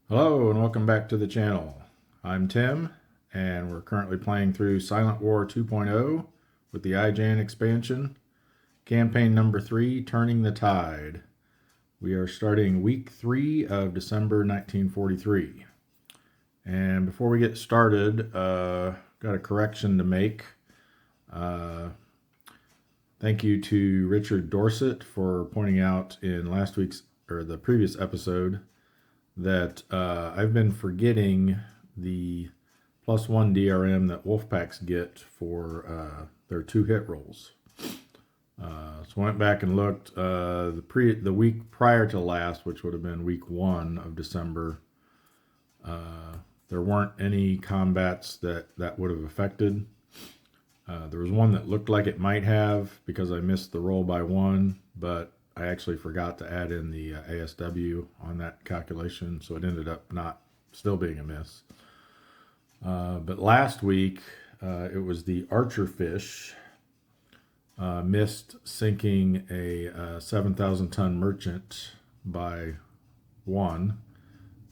Hello and welcome back to the channel. I'm Tim and we're currently playing through Silent War 2.0 with the IJN expansion, campaign number 3, Turning the Tide. We are starting week 3 of December 1943. And before we get started, got a correction to make. Thank you to Richard Dorset for pointing out in the previous episode that I've been forgetting the +1 DRM that Wolfpacks get for their 2-hit rolls. So I went back and looked the week prior to last, which would have been week 1 of December. There weren't any combats that would have affected. There was one that looked like it might have because I missed the roll by 1, but I actually forgot to add in the ASW on that calculation, so it ended up not still being a miss. But last week, it was the Archer Fish missed sinking a 7,000 ton merchant by 1,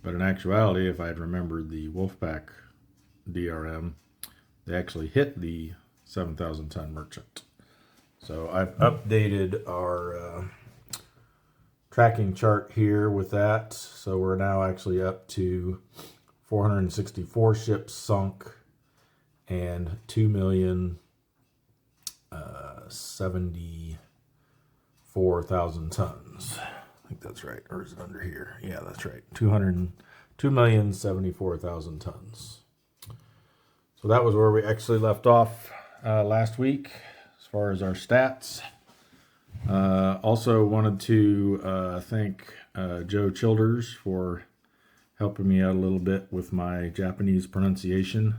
but in actuality, if I had remembered the Wolfpack DRM, they actually hit the 7,000 ton merchant. So I've updated our tracking chart here with that, so we're now actually up to 464 ships sunk and 2,074,000 tons. I think that's right, or is it under here? Yeah, that's right. 2,074,000 tons. So that was where we actually left off last week as far as our stats. Also wanted to thank Joe Childers for helping me out a little bit with my Japanese pronunciation.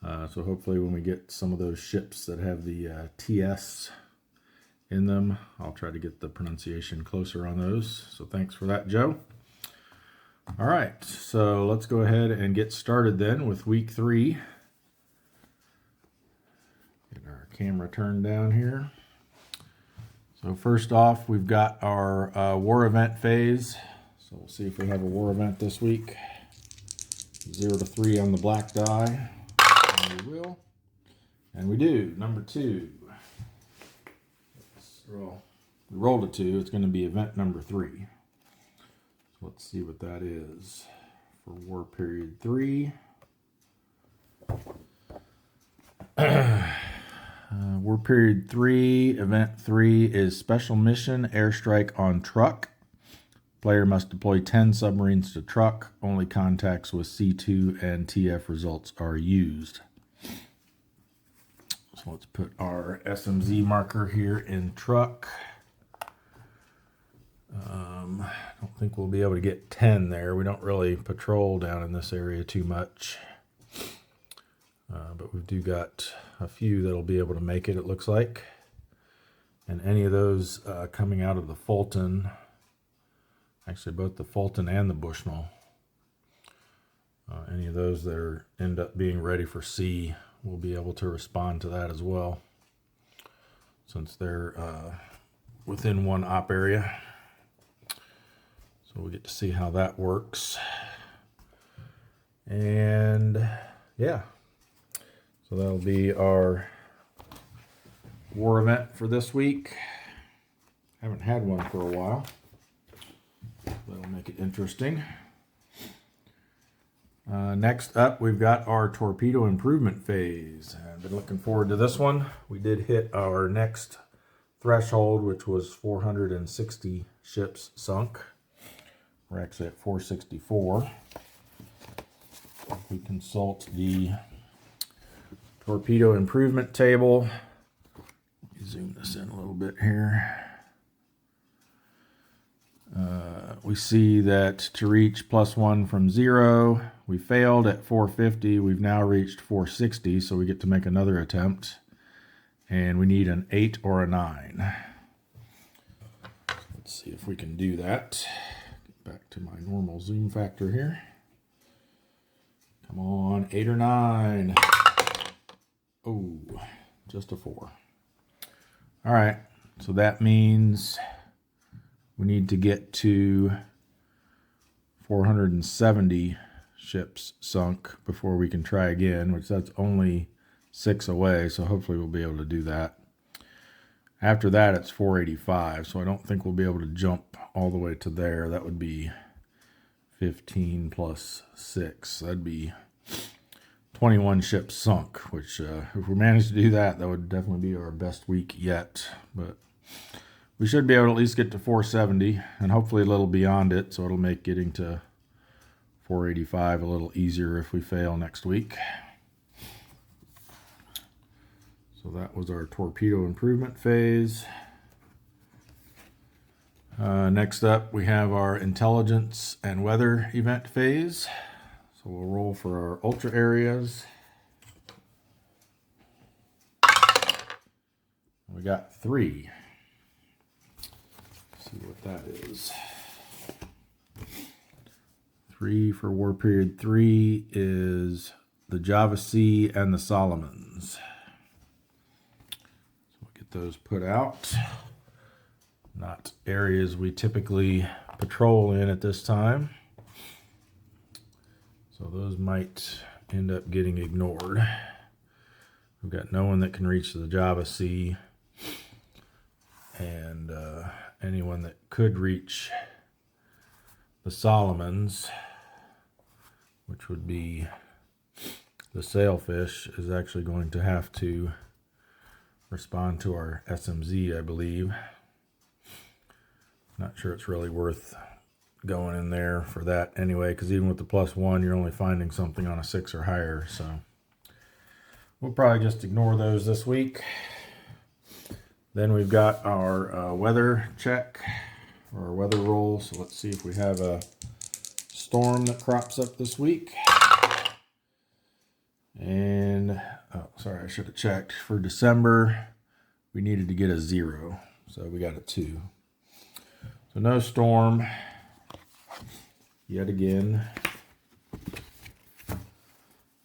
So hopefully when we get some of those ships that have the TS in them, I'll try to get the pronunciation closer on those. So thanks for that, Joe. All right, so let's go ahead and get started then with week 3. Get our camera turned down here. So first off, we've got our war event phase. So we'll see if we have a war event this week. 0 to 3 on the black die. And we will. And we do. Number 2. Well, we rolled a 2. It's going to be event number 3. So let's see what that is for war period 3. War period 3, event 3 is special mission airstrike on truck. Player must deploy 10 submarines to truck. Only contacts with C2 and TF results are used. So let's put our SMZ marker here in truck. I don't think we'll be able to get 10 there. We don't really patrol down in this area too much. But we do got a few that'll be able to make it looks like. And any of those coming out of the Fulton, actually both the Fulton and the Bushnell, any of those that end up being ready for sea, will be able to respond to that as well, since they're within one op area. So we get to see how that works. And yeah. So that'll be our war event for this week. Haven't had one for a while. That'll make it interesting. Next up, we've got our torpedo improvement phase. I've been looking forward to this one. We did hit our next threshold, which was 460 ships sunk. We're actually at 464. If we consult the torpedo improvement table. Let me zoom this in a little bit here. We see that to reach +1 from 0, we failed at 450. We've now reached 460, so we get to make another attempt. And we need an 8 or a 9. Let's see if we can do that. Get back to my normal zoom factor here. Come on, 8 or 9. Oh, just a 4. All right, so that means we need to get to 470 ships sunk before we can try again, which that's only 6 away, so hopefully we'll be able to do that. After that, it's 485, so I don't think we'll be able to jump all the way to there. That would be 15 plus 6. That'd be 21 ships sunk, which if we manage to do that, that would definitely be our best week yet. But we should be able to at least get to 470 and hopefully a little beyond it, so it'll make getting to 485 a little easier if we fail next week. So that was our torpedo improvement phase. Next up, we have our intelligence and weather event phase. So we'll roll for our ultra areas. We got 3. Let's see what that is. 3 for War Period 3 is the Java Sea and the Solomons. So we'll get those put out. Not areas we typically patrol in at this time. So those might end up getting ignored. We've got no one that can reach the Java Sea. And anyone that could reach the Solomons, which would be the sailfish, is actually going to have to respond to our SMZ, I believe. Not sure it's really worth going in there for that anyway, because even with the +1, you're only finding something on a 6 or higher. So we'll probably just ignore those this week. Then we've got our weather check, or our weather roll. So let's see if we have a storm that crops up this week. And, oh, sorry, I should have checked. For December, we needed to get a 0. So we got a 2. So no storm yet again.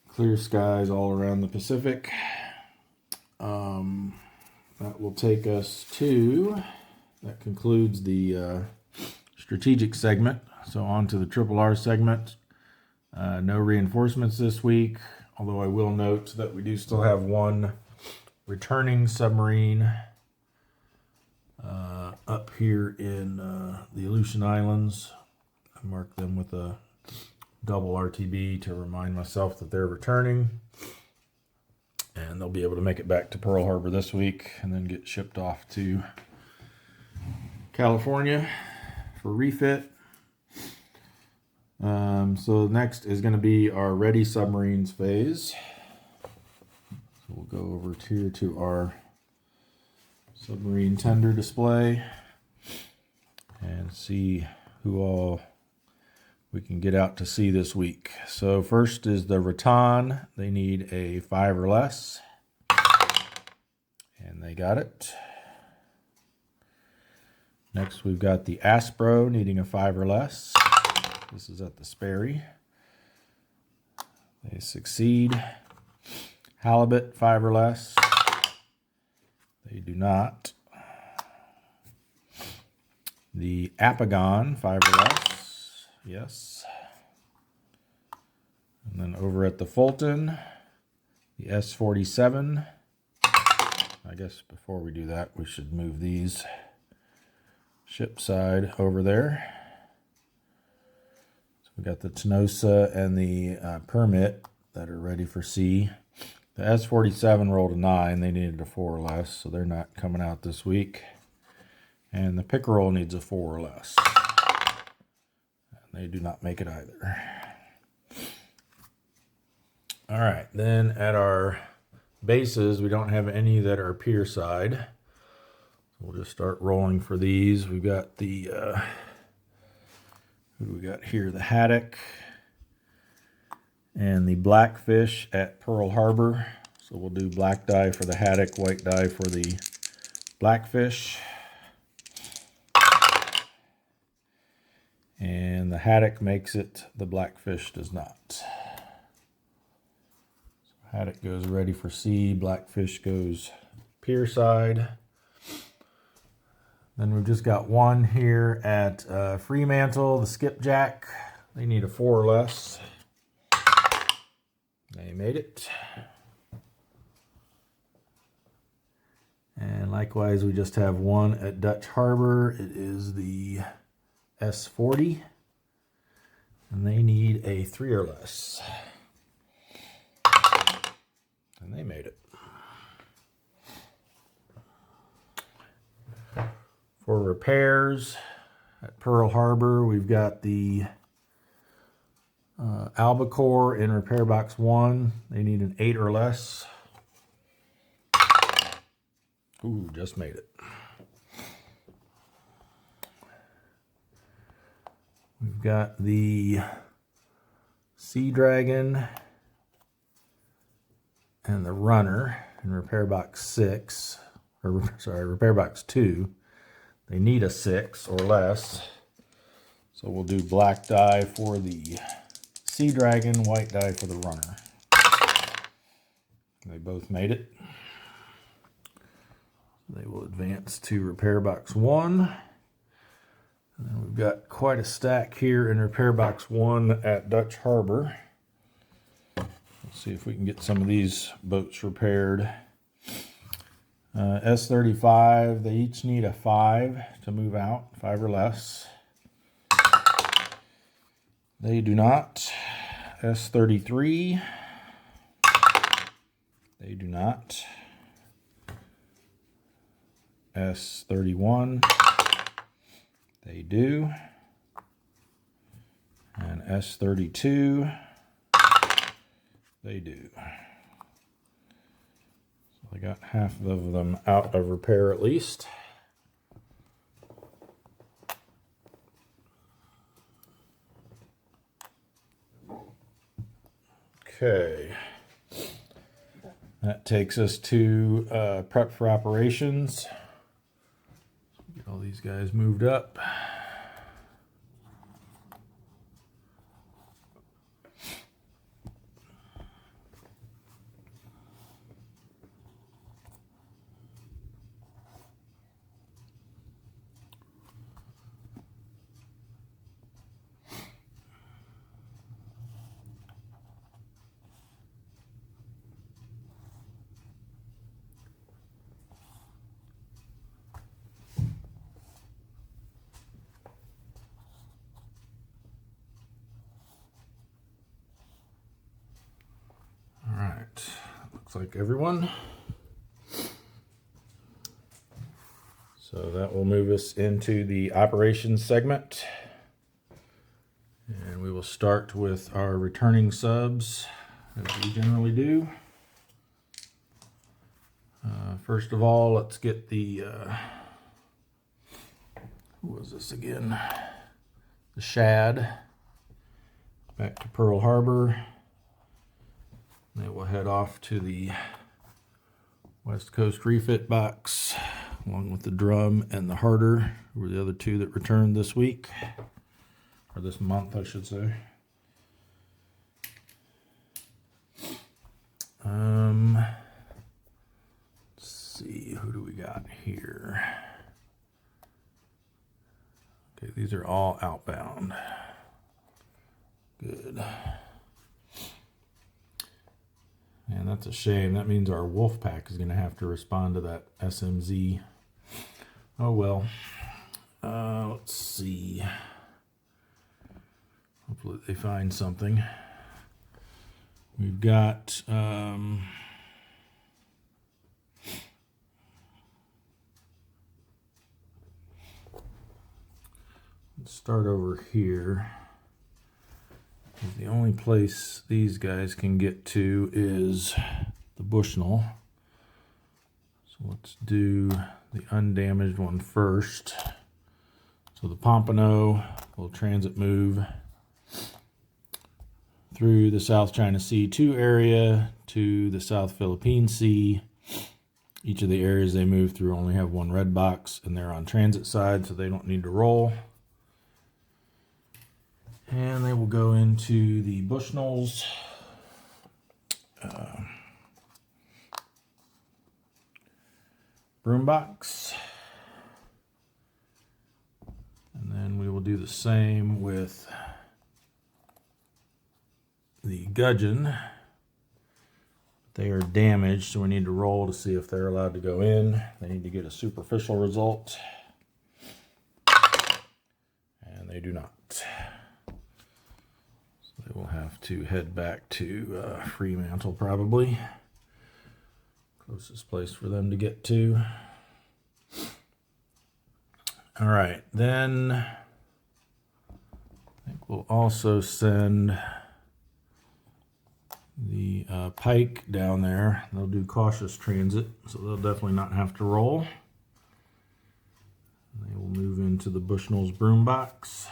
Clear skies all around the Pacific. That will take us to, that concludes the strategic segment. So on to the Triple R segment. No reinforcements this week, although I will note that we do still have one returning submarine up here in the Aleutian Islands. I marked them with a double RTB to remind myself that they're returning. And they'll be able to make it back to Pearl Harbor this week and then get shipped off to California for refit. So next is going to be our ready submarines phase. So we'll go over here to our submarine tender display and see who all we can get out to sea this week. So first is the Rattan. They need a 5 or less. And they got it. Next we've got the Aspro needing a 5 or less. This is at the Sperry. They succeed. Halibut, 5 or less. They do not. The Apagon, 5 or less. Yes. And then over at the Fulton, the S-47. I guess before we do that, we should move these ship side over there. So we got the Tenosa and the Permit that are ready for sea. The S-47 rolled a 9. They needed a 4 or less, so they're not coming out this week. And the Pickerel needs a 4 or less. They do not make it either. All right, then at our bases, we don't have any that are pier side. So we'll just start rolling for these. We've got the, who do we got here? The Haddock and the Blackfish at Pearl Harbor. So we'll do black die for the Haddock, white die for the Blackfish. And the Haddock makes it, the Blackfish does not. So Haddock goes ready for sea, Blackfish goes pier side. Then we've just got one here at Fremantle, the Skipjack. They need a 4 or less. They made it. And likewise, we just have one at Dutch Harbor. It is the S40. And they need a 3 or less. And they made it. For repairs at Pearl Harbor, we've got the Albacore in repair box 1. They need an 8 or less. Ooh, just made it. We've got the Sea Dragon and the Runner in repair box 6, or sorry, repair box 2. They need a 6 or less. So we'll do black dye for the Sea Dragon, white dye for the Runner. They both made it. They will advance to repair box 1. And then we've got quite a stack here in repair box 1 at Dutch Harbor. Let's see if we can get some of these boats repaired. S35, they each need a 5 to move out, 5 or less. They do not. S33, they do not. S31, they do. And S32, they do. So I got half of them out of repair at least. Okay. That takes us to prep for operations. Get all these guys moved up. Looks like everyone. So that will move us into the operations segment. And we will start with our returning subs, as we generally do. First of all, let's get the, who was this again? The Shad back to Pearl Harbor. They will head off to the West Coast refit box, along with the Drum and the Harder, who were the other two that returned this week, or this month, I should say. Let's see, who do we got here? Okay, these are all outbound. Good. And that's a shame. That means our wolf pack is going to have to respond to that SMZ. Oh well. Let's see. Hopefully they find something. We've got let's start over here. The only place these guys can get to is the Bushnell. So let's do the undamaged one first. So the Pompano will transit move through the South China Sea 2 area to the South Philippine Sea. Each of the areas they move through only have one red box, and they're on transit side, so they don't need to roll. And they will go into the Bushnell's broom box. And then we will do the same with the gudgeon. They are damaged, so we need to roll to see if they're allowed to go in. They need to get a superficial result. And they do not. So they will have to head back to Fremantle probably. Closest place for them to get to. All right, then I think we'll also send the Pike down there. They'll do cautious transit, so they'll definitely not have to roll. They will move into the Bushnell's broom box.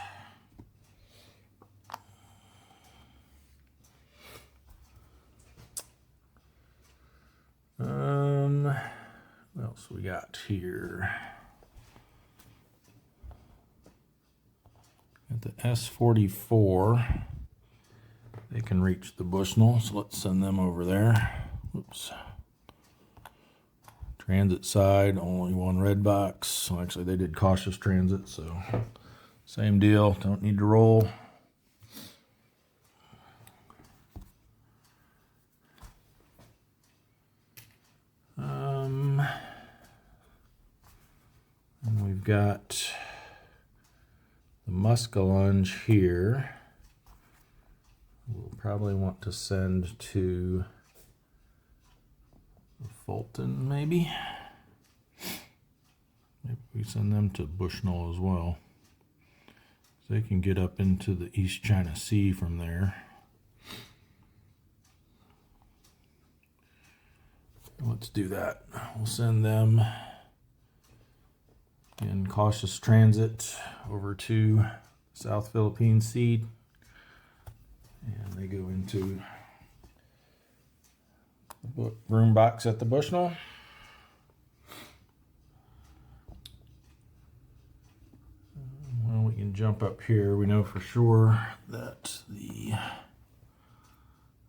What else we got here? At the S44, they can reach the Bushnell, so let's send them over there. Oops. Transit side, only one red box. Well, actually, they did cautious transit, so same deal. Don't need to roll. And we've got the Muskellunge here. We'll probably want to send to Fulton, maybe. Maybe we send them to Bushnell as well. They can get up into the East China Sea from there. Let's do that. We'll send them in cautious transit over to South Philippine Sea. And they go into the room box at the Bushnell. Well, we can jump up here. We know for sure that the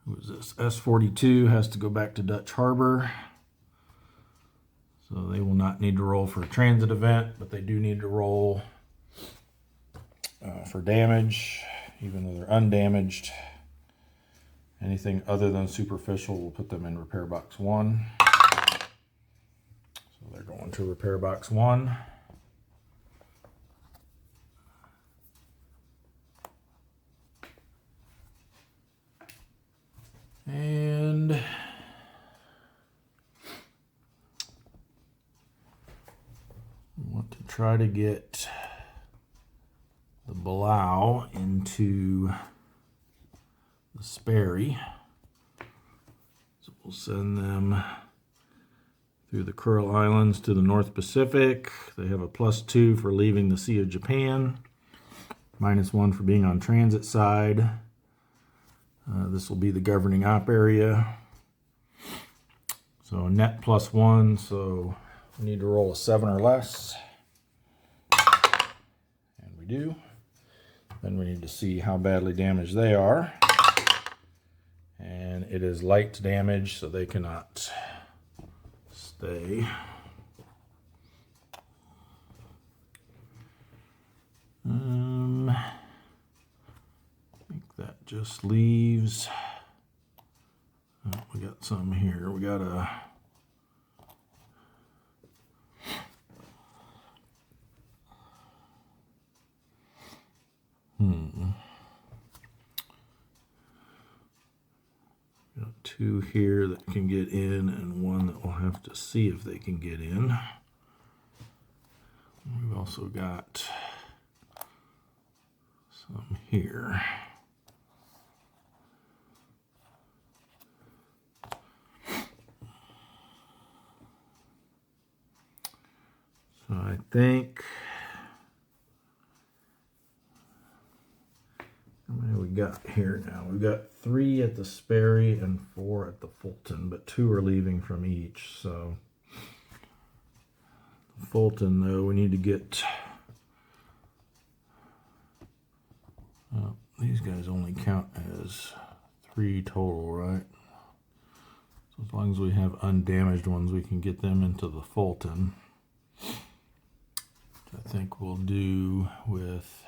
S42 has to go back to Dutch Harbor. So they will not need to roll for a transit event, but they do need to roll for damage, even though they're undamaged. Anything other than superficial, we'll put them in repair box 1. So they're going to repair box 1. And we want to try to get the Belau into the Sperry. So we'll send them through the Kuril Islands to the North Pacific. They have a +2 for leaving the Sea of Japan, -1 for being on transit side. This will be the governing op area. So net +1, so we need to roll a 7 or less. And we do. Then we need to see how badly damaged they are. And it is light damage, so they cannot stay. I think that just leaves. Oh, we got some here. We got a got 2 here that can get in, and 1 that we'll have to see if they can get in. We've also got some here. So I think, how many we got here now? We've got 3 at the Sperry and 4 at the Fulton, but 2 are leaving from each. So Fulton, though, we need to get. These guys only count as 3 total, right? So as long as we have undamaged ones, we can get them into the Fulton. Which I think we'll do with.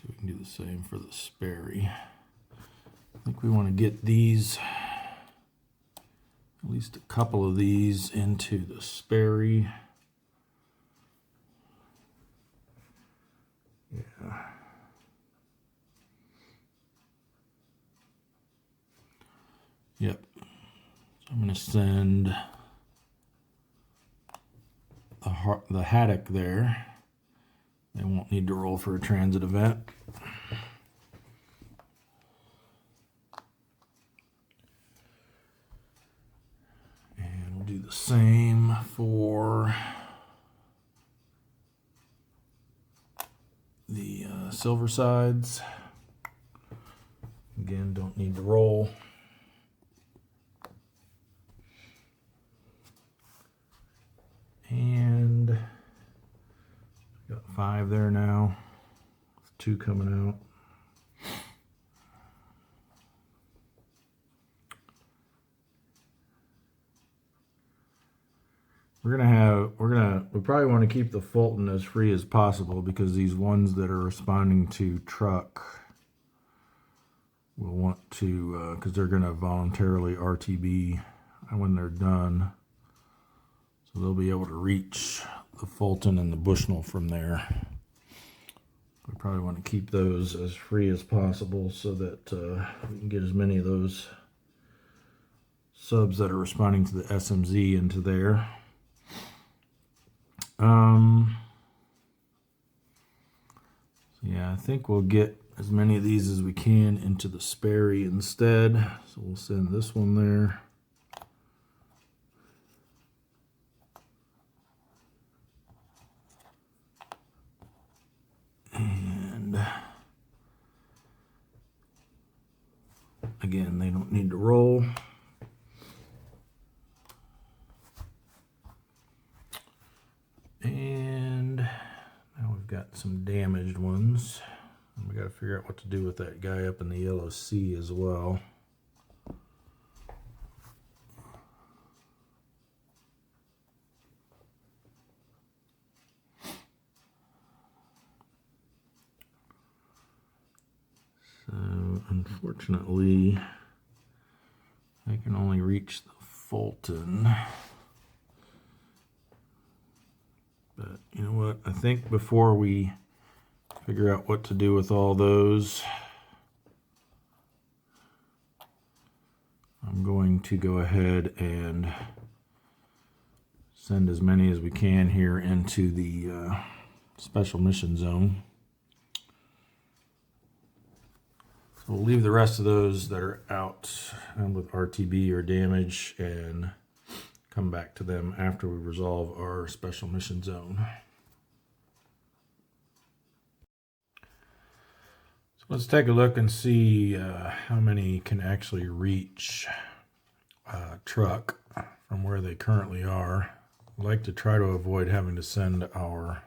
So we can do the same for the Sperry. I think we want to get these, at least a couple of these, into the Sperry. Yeah. Yep. So I'm going to send the haddock there. They won't need to roll for a transit event. And we'll do the same for the silver sides. Again, don't need to roll. And got 5 there now. 2 coming out. We probably want to keep the Fulton as free as possible, because these ones that are responding to truck will want to, because they're going to voluntarily RTB when they're done. So they'll be able to reach the Fulton and the Bushnell from there. We probably want to keep those as free as possible so that we can get as many of those subs that are responding to the SMZ into there. Yeah, I think we'll get as many of these as we can into the Sperry instead. So we'll send this one there. And again, they don't need to roll. And now we've got some damaged ones. And we got to figure out what to do with that guy up in the yellow C as well. So unfortunately, I can only reach the Fulton. But you know what? I think before we figure out what to do with all those, I'm going to go ahead and send as many as we can here into the special mission zone. So we'll leave the rest of those that are out with RTB or damage and come back to them after we resolve our special mission zone. So let's take a look and see how many can actually reach truck from where they currently are. I'd like to try to avoid having to send our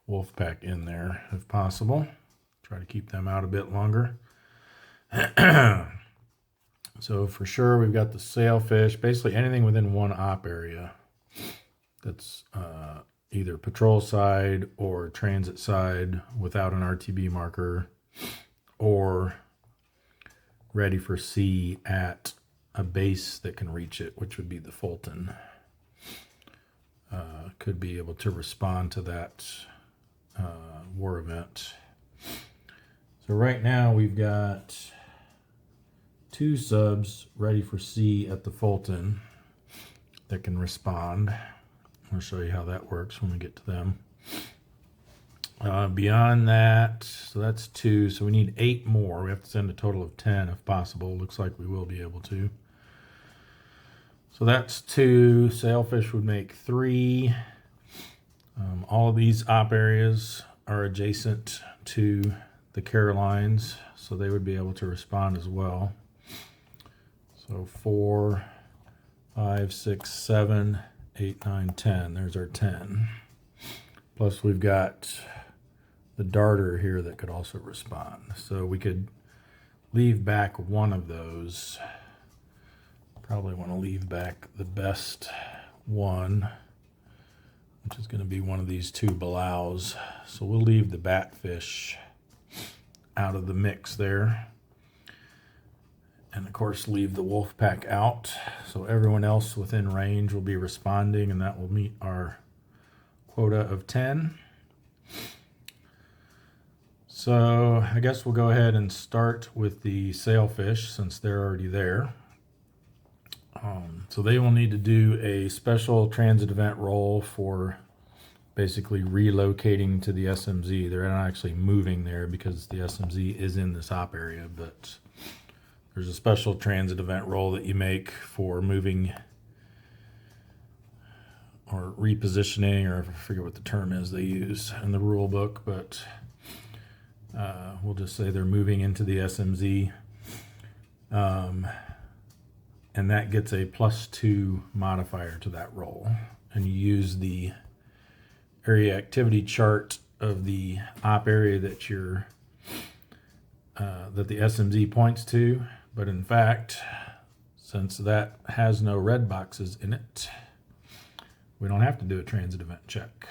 wolf pack in there if possible. Try to keep them out a bit longer. So for sure we've got the sailfish, basically anything within 1 op area that's either patrol side or transit side without an RTB marker, or ready for sea at a base that can reach it, which would be the Fulton. Could be able to respond to that war event. So right now we've got 2 subs ready for sea at the Fulton that can respond. I'll show you how that works when we get to them. Beyond that, so that's 2, so we need 8 more. We have to send a total of 10 if possible. Looks like we will be able to. So that's 2. Sailfish would make 3. All of these op areas are adjacent to the Carolines, so they would be able to respond as well. So 4, 5, 6, 7, 8, 9, 10. There's our 10. Plus we've got the darter here that could also respond. So we could leave back one of those. Probably want to leave back the best one, which is going to be one of these 2 Balaus. So we'll leave the batfish out of the mix there. And of course, leave the wolf pack out. So everyone else within range will be responding, and that will meet our quota of 10. So I guess we'll go ahead and start with the sailfish since they're already there. So they will need to do a special transit event roll for basically relocating to the SMZ. They're not actually moving there because the SMZ is in this op area, but there's a special transit event roll that you make for moving or repositioning, or I forget what the term is they use in the rule book, but we'll just say they're moving into the SMZ. And that gets a +2 modifier to that roll. And you use the area activity chart of the op area that that the SMZ points to. But in fact, since that has no red boxes in it, we don't have to do a transit event check.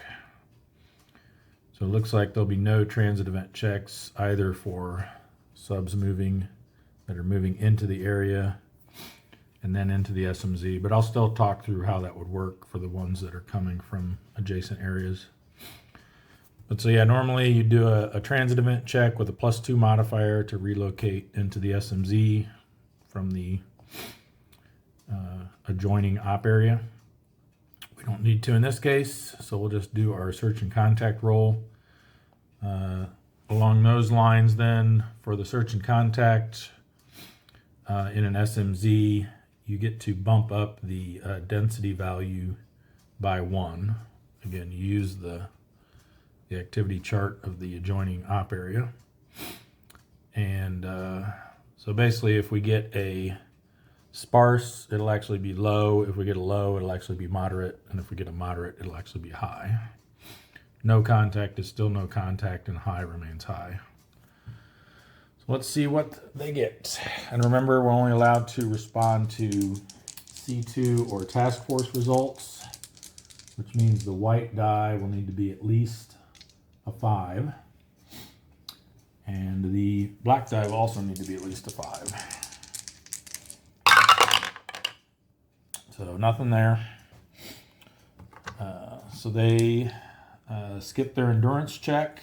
So it looks like there'll be no transit event checks either for subs that are moving into the area and then into the SMZ, but I'll still talk through how that would work for the ones that are coming from adjacent areas. But so yeah, normally you do a transit event check with a +2 modifier to relocate into the SMZ from the adjoining op area. We don't need to in this case, so we'll just do our search and contact roll. Along those lines then, for the search and contact in an SMZ, you get to bump up the density value by 1. Again, you use the activity chart of the adjoining op area. And so basically if we get a sparse, it'll actually be low. If we get a low, it'll actually be moderate. And if we get a moderate, it'll actually be high. No contact is still no contact, and high remains high. So let's see what they get. And remember, we're only allowed to respond to C2 or task force results, which means the white die will need to be at least a 5. And the black die will also need to be at least a 5. So nothing there. So they skip their endurance check,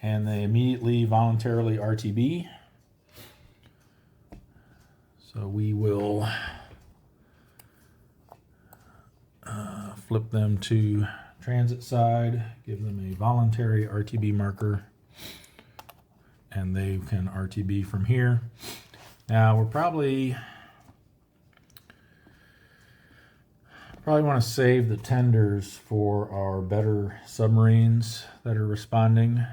and they immediately voluntarily RTB. So we will flip them to transit side, give them a voluntary RTB marker, and they can RTB from here. Now we're probably want to save the tenders for our better submarines that are responding.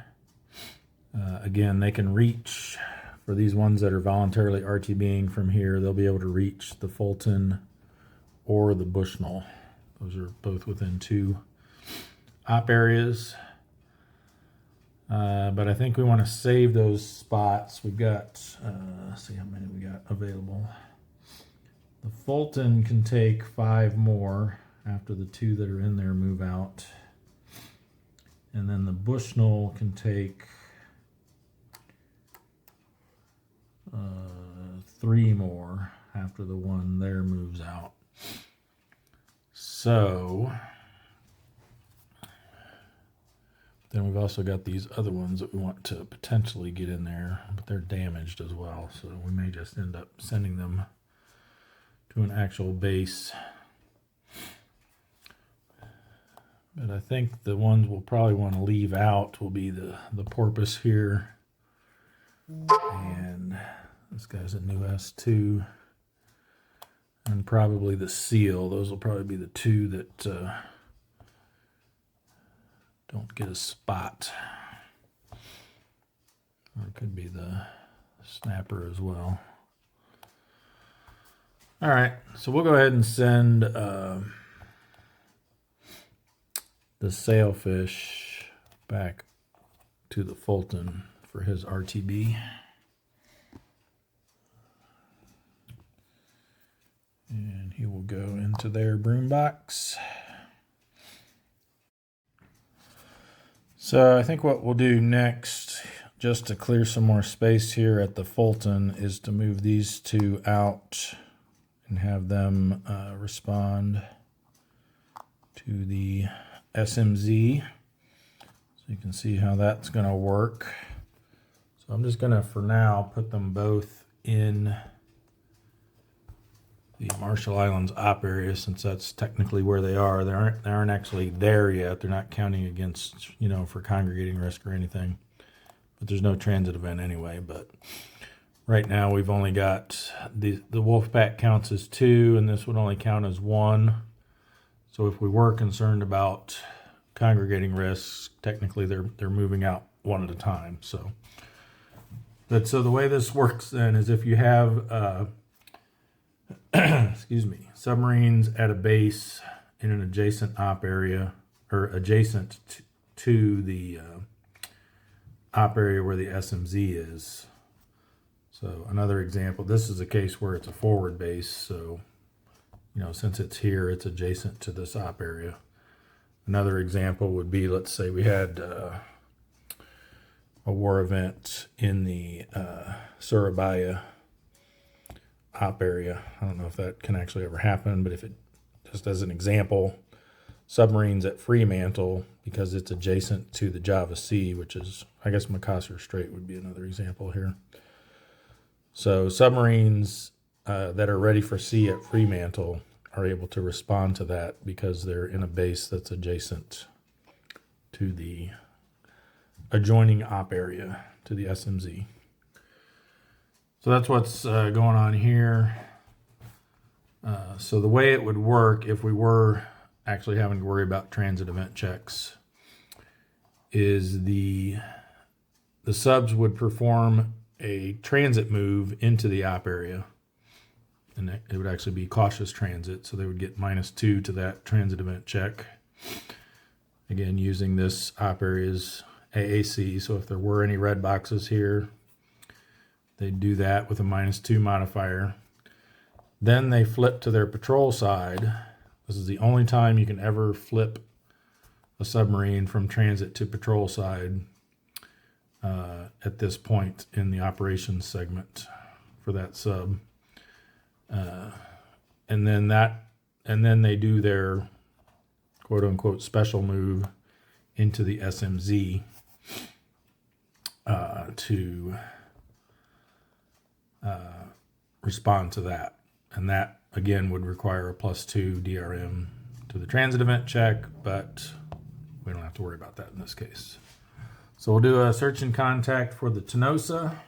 Again, they can reach, for these ones that are voluntarily RTBing from here, they'll be able to reach the Fulton or the Bushnell. Those are both within 2 op areas. But I think we want to save those spots. We've got, let's see how many we got available. The Fulton can take 5 more after the 2 that are in there move out. And then the Bushnell can take 3 more after the one there moves out. So then we've also got these other ones that we want to potentially get in there, but they're damaged as well. So we may just end up sending them to an actual base. But I think the ones we'll probably want to leave out will be the porpoise here. And this guy's a new S2. And probably the seal. Those will probably be the 2 that don't get a spot. Or it could be the snapper as well. All right, so we'll go ahead and send the sailfish back to the Fulton for his RTB. And he will go into their broom box. So I think what we'll do next just to clear some more space here at the Fulton, is to move these two out and have them respond to the SMZ. So you can see how that's going to work. So I'm just going to, for now, put them both in the Marshall Islands op area, since that's technically where they are. They aren't actually there yet. They're not counting against, for congregating risk or anything. But there's no transit event anyway. But right now we've only got the wolf pack counts as 2, and this would only count as 1. So if we were concerned about congregating risks, technically they're moving out one at a time. So the way this works then is if you have submarines at a base in an adjacent op area, or adjacent to the op area where the SMZ is. So another example, this is a case where it's a forward base, so since it's here, it's adjacent to this op area. Another example would be, let's say we had a war event in the Surabaya op area. I don't know if that can actually ever happen, but if it, just as an example, submarines at Fremantle, because it's adjacent to the Java Sea, which is, I guess, Makassar Strait would be another example here. So submarines that are ready for sea at Fremantle are able to respond to that because they're in a base that's adjacent to the adjoining op area to the SMZ. So that's what's going on here. So the way it would work if we were actually having to worry about transit event checks is the subs would perform a transit move into the op area, and it would actually be cautious transit, so they would get -2 to that transit event check, again using this op area's AAC. So if there were any red boxes here, they'd do that with a -2 modifier. Then they flip to their patrol side. This is the only time you can ever flip a submarine from transit to patrol side at this point in the operations segment for that sub. And then they do their quote unquote special move into the SMZ to respond to that. And that again would require a +2 DRM to the transit event check, but we don't have to worry about that in this case. So we'll do a search and contact for the Tenosa.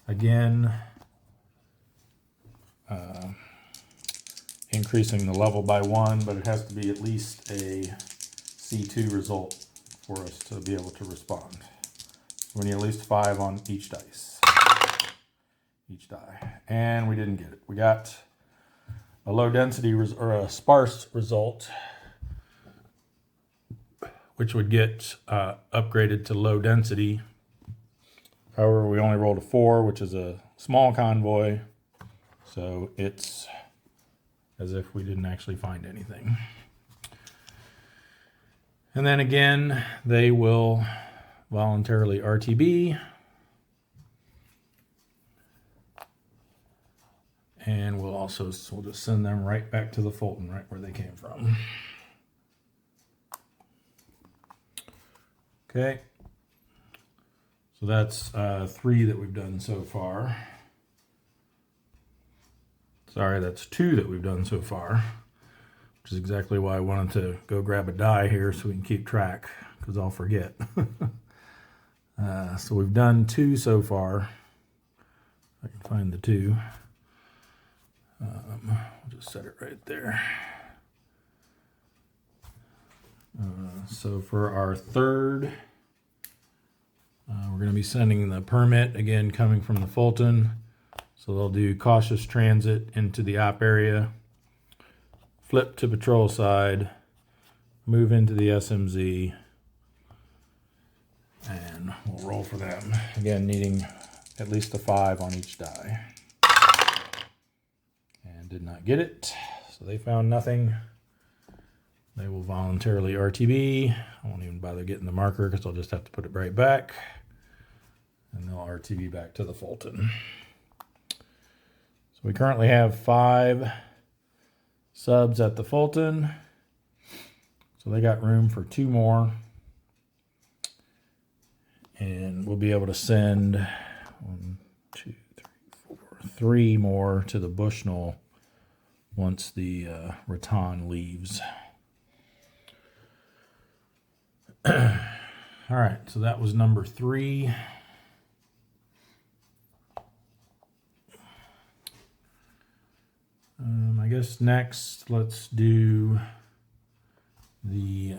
Again, increasing the level by 1, but it has to be at least a C2 result for us to be able to respond. We need at least 5 on each die. And we didn't get it. We got a low density or a sparse result, which would get upgraded to low density. However, we only rolled a 4, which is a small convoy, so it's as if we didn't actually find anything. And then again, they will voluntarily RTB, and we'll just send them right back to the Fulton, right where they came from. Okay, so that's 3 that we've done so far. Sorry, that's 2 that we've done so far, which is exactly why I wanted to go grab a die here so we can keep track, because I'll forget. So we've done 2 so far. I can find the 2. We'll just set it right there. So for our third, we're going to be sending the permit, again coming from the Fulton. So they'll do cautious transit into the op area, flip to patrol side, move into the SMZ, and we'll roll for them. Again, needing at least a 5 on each die. And did not get it, so they found nothing. They will voluntarily RTB. I won't even bother getting the marker because I'll just have to put it right back. And they'll RTV back to the Fulton. So we currently have 5 subs at the Fulton. So they got room for 2 more. And we'll be able to send 1, 2, 3, 4, 3 more to the Bushnell once the Raton leaves. All right, so that was number 3. I guess next let's do the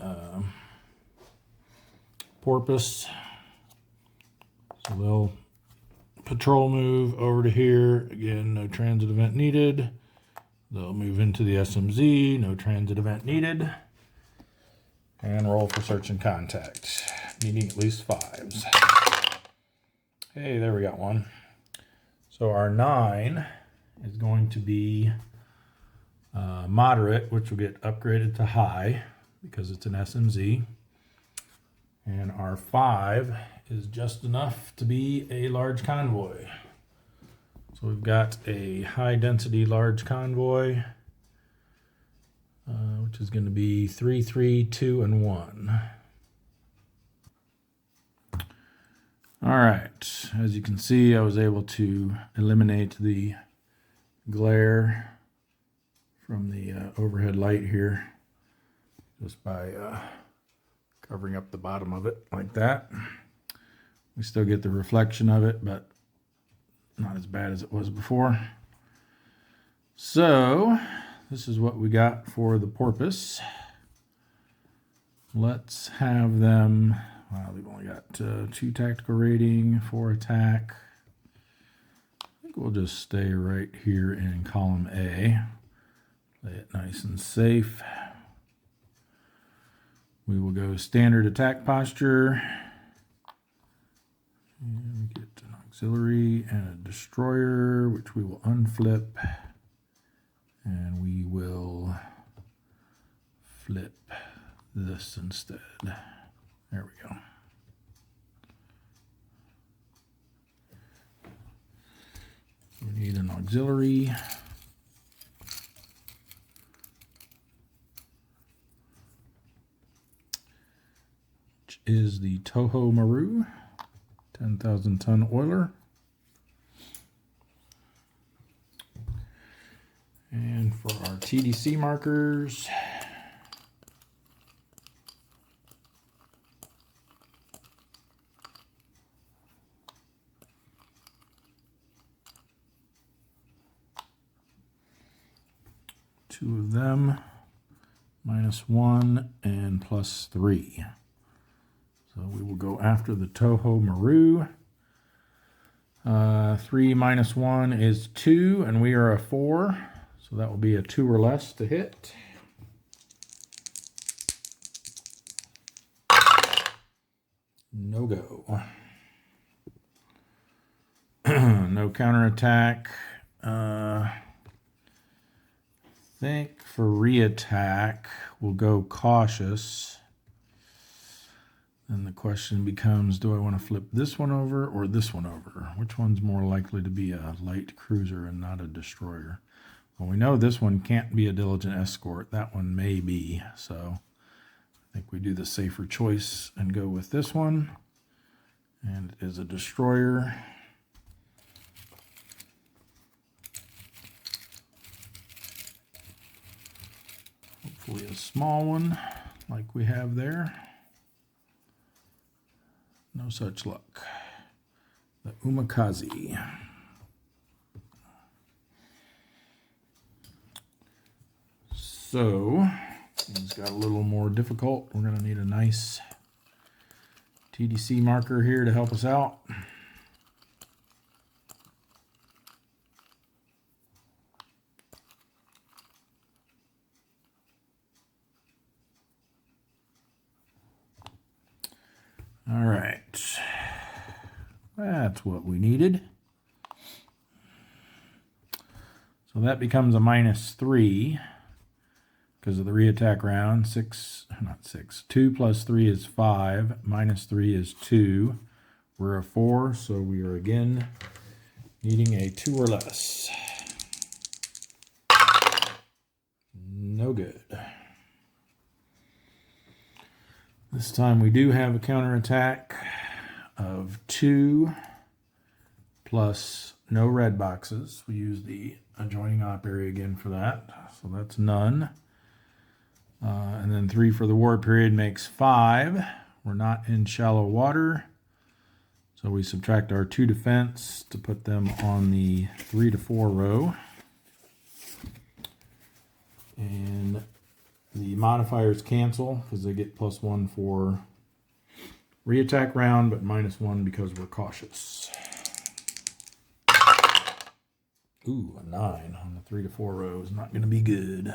porpoise. So they'll patrol move over to here. Again, no transit event needed. They'll move into the SMZ, no transit event needed. And roll for search and contact, needing at least 5s. Hey, there we got one. So our 9 is going to be moderate, which will get upgraded to high because it's an SMZ. And our 5 is just enough to be a large convoy. So we've got a high density large convoy, which is going to be 3, 3, 2, and 1. All right, as you can see, I was able to eliminate the glare from the overhead light here just by covering up the bottom of it like that. We still get the reflection of it, but not as bad as it was before. So this is what we got for the porpoise. Let's have them, well, they've only got 2 tactical rating, 4 attack. I think we'll just stay right here in column A. Play it nice and safe. We will go standard attack posture. And we get an auxiliary and a destroyer, which we will unflip. And we will flip this instead. There we go. We need an auxiliary. Which is the Toho Maru, 10,000 ton oiler. And for our TDC markers, two of them, -1 and +3. So we will go after the Toho Maru. 3 minus 1 is 2, and we are a 4. So that will be a 2 or less to hit. No go. No counterattack. Think for reattack, we'll go cautious. Then the question becomes, do I want to flip this one over or this one over? Which one's more likely to be a light cruiser and not a destroyer? Well, we know this one can't be a diligent escort. That one may be. So I think we do the safer choice and go with this one. And it is a destroyer. Hopefully a small one like we have there. No such luck. The Umakazi. So, things got a little more difficult. We're going to need a nice TDC marker here to help us out. All right. That's what we needed. So that becomes a -3 because of the reattack round. 2 plus 3 is 5. -3 is 2. We're a 4, so we are again needing a 2 or less. No good. This time we do have a counterattack of 2 plus no red boxes. We use the adjoining op area again for that, so that's none. And then 3 for the war period makes 5. We're not in shallow water, so we subtract our 2 defense to put them on the 3 to 4 row. And the modifiers cancel because they get +1 for reattack round, but -1 because we're cautious. Ooh, a 9 on the 3 to 4 row is not going to be good.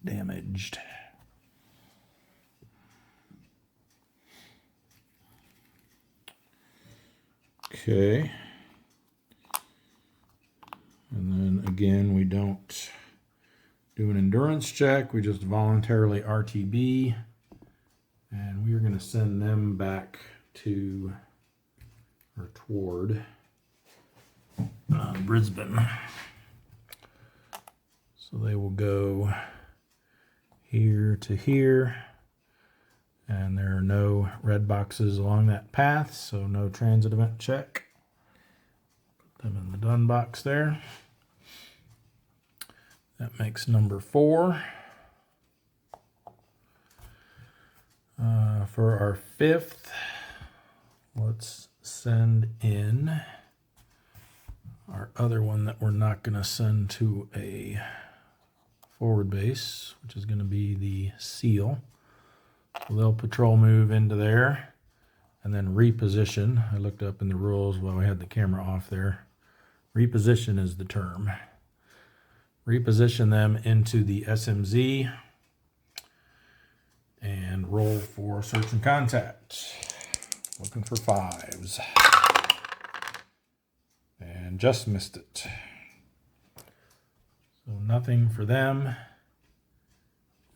Damaged. Okay. And then again, we don't do an endurance check. We just voluntarily RTB. And we are going to send them back to or toward Brisbane. So they will go here to here, and there are no red boxes along that path, so no transit event check. Put them in the done box there. That makes number 4. For our 5th, let's send in our other one that we're not going to send to a forward base, which is going to be the SEAL. So they'll patrol move into there and then reposition. I looked up in the rules while we had the camera off there. Reposition is the term. Reposition them into the SMZ and roll for search and contact. Looking for 5s. And just missed it. So nothing for them.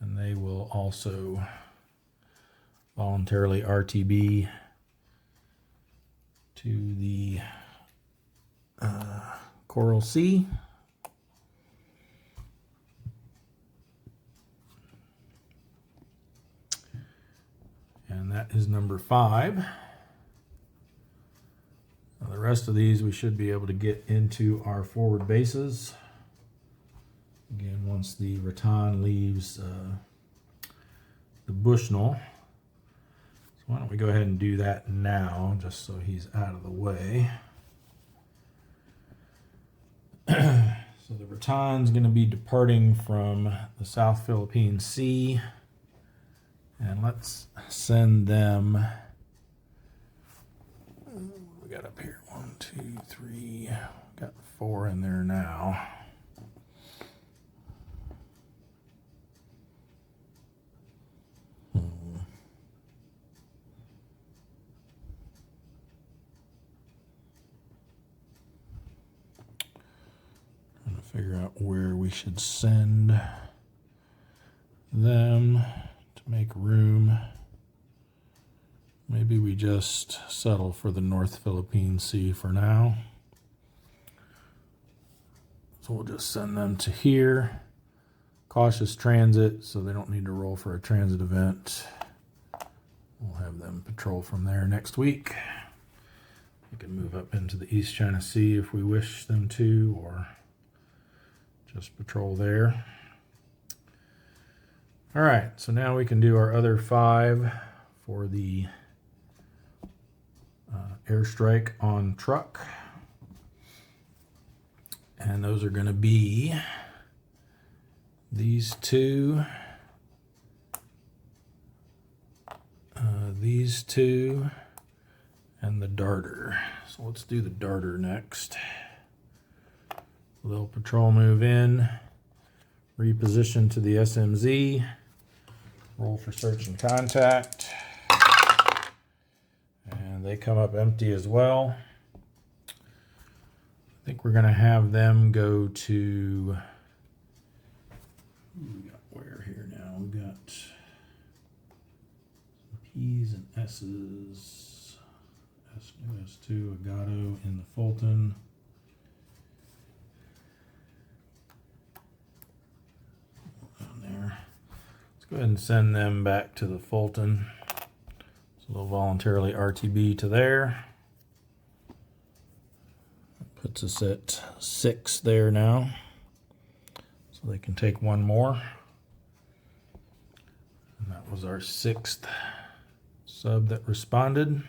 And they will also voluntarily RTB to the Coral Sea. And that is number 5. Now the rest of these we should be able to get into our forward bases. Again, once the Rattan leaves the Bushnell. So why don't we go ahead and do that now, just so he's out of the way. So the Rattan's going to be departing from the South Philippine Sea. And let's send them, we got up here, 1, 2, 3, got 4 in there now. Trying to figure out where we should send them. Make room. Maybe we just settle for the North Philippine Sea for now. So we'll just send them to here. Cautious transit, so they don't need to roll for a transit event. We'll have them patrol from there next week. They can move up into the East China Sea if we wish them to, or just patrol there. All right, so now we can do our other 5 for the airstrike on truck. And those are going to be these 2, these 2, and the darter. So let's do the darter next. They'll patrol move in, reposition to the SMZ. Roll for search and contact. And they come up empty as well. I think we're going to have them go to, we got where here now? We got some P's and S's. to Agato in the Fulton. Down there. Let's go ahead and send them back to the Fulton. So they'll voluntarily RTB to there. Puts us at 6 there now. So they can take one more. And that was our 6th sub that responded.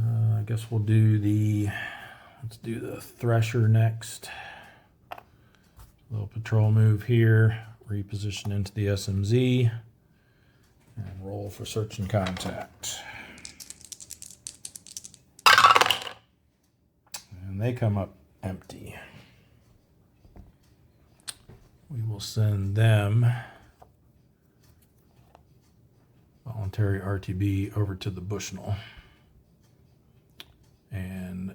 I guess we'll do let's do the Thresher next. Little patrol move here, reposition into the SMZ, and roll for search and contact. And they come up empty. We will send them voluntary RTB over to the Bushnell. And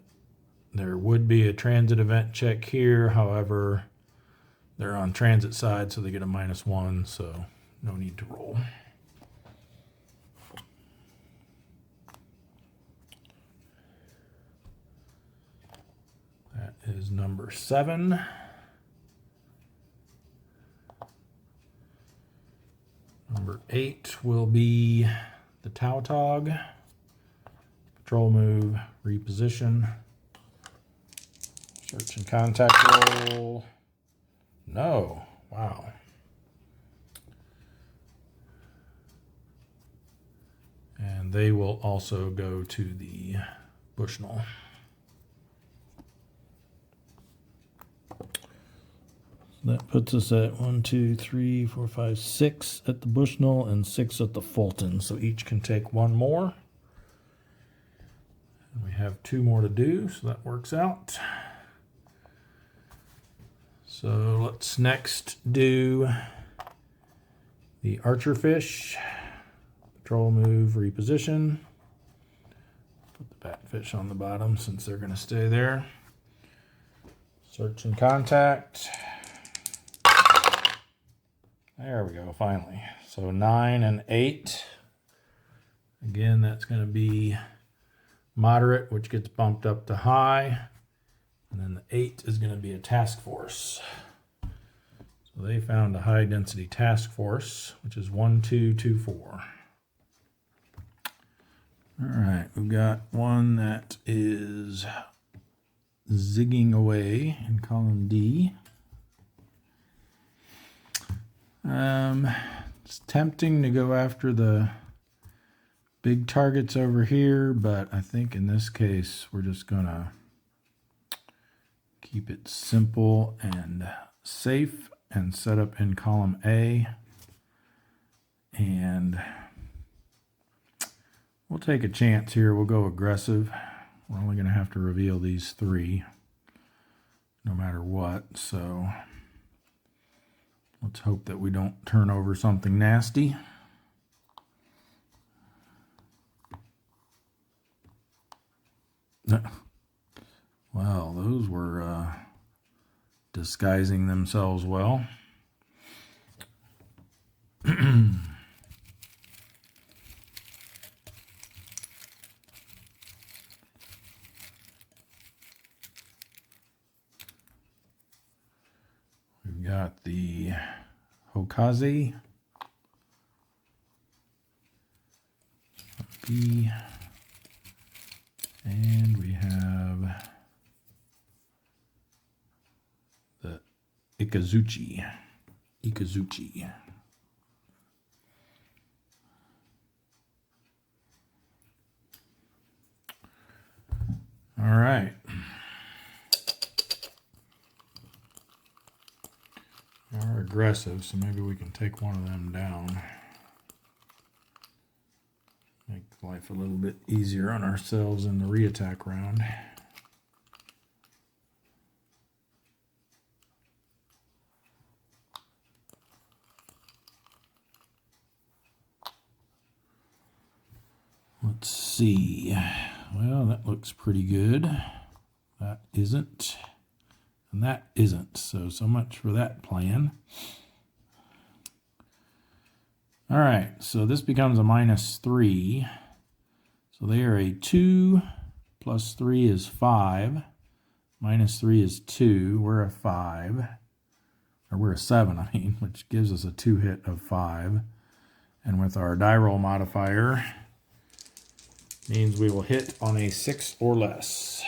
there would be a transit event check here. However, they're on transit side, so they get a -1, so no need to roll. That is number 7. Number 8 will be the Tautog. Patrol move, reposition. Search and contact roll. No. Wow. And they will also go to the Bushnell. That puts us at 1, 2, 3, 4, 5, 6 at the Bushnell and 6 at the Fulton. So each can take one more. And we have 2 more to do, so that works out. So let's next do the Archer Fish. Patrol move, reposition. Put the Batfish on the bottom since they're going to stay there. Search and contact. There we go, finally. So 9 and 8. Again, that's going to be moderate, which gets bumped up to high. And then the 8 is going to be a task force. So they found a high density task force, which is 1224. All right, we've got one that is zigging away in column D. It's tempting to go after the big targets over here, but I think in this case we're just gonna keep it simple and safe and set up in column A, and we'll take a chance here. We'll go aggressive. We're only going to have to reveal these 3 no matter what, so let's hope that we don't turn over something nasty. Well, those were disguising themselves well. We've got the Hokaze, B, and we have the Ikazuchi. All right. Are aggressive, so maybe we can take one of them down. Make life a little bit easier on ourselves in the re-attack round. Let's see. Well, that looks pretty good. That isn't. And that isn't. So much for that plan. All right, so this becomes a -3. So they are a 2, plus 3 is 5, minus 3 is 2. We're a 5, or we're a 7, I mean, which gives us a 2 hit of 5. And with our die roll modifier, means we will hit on a 6 or less.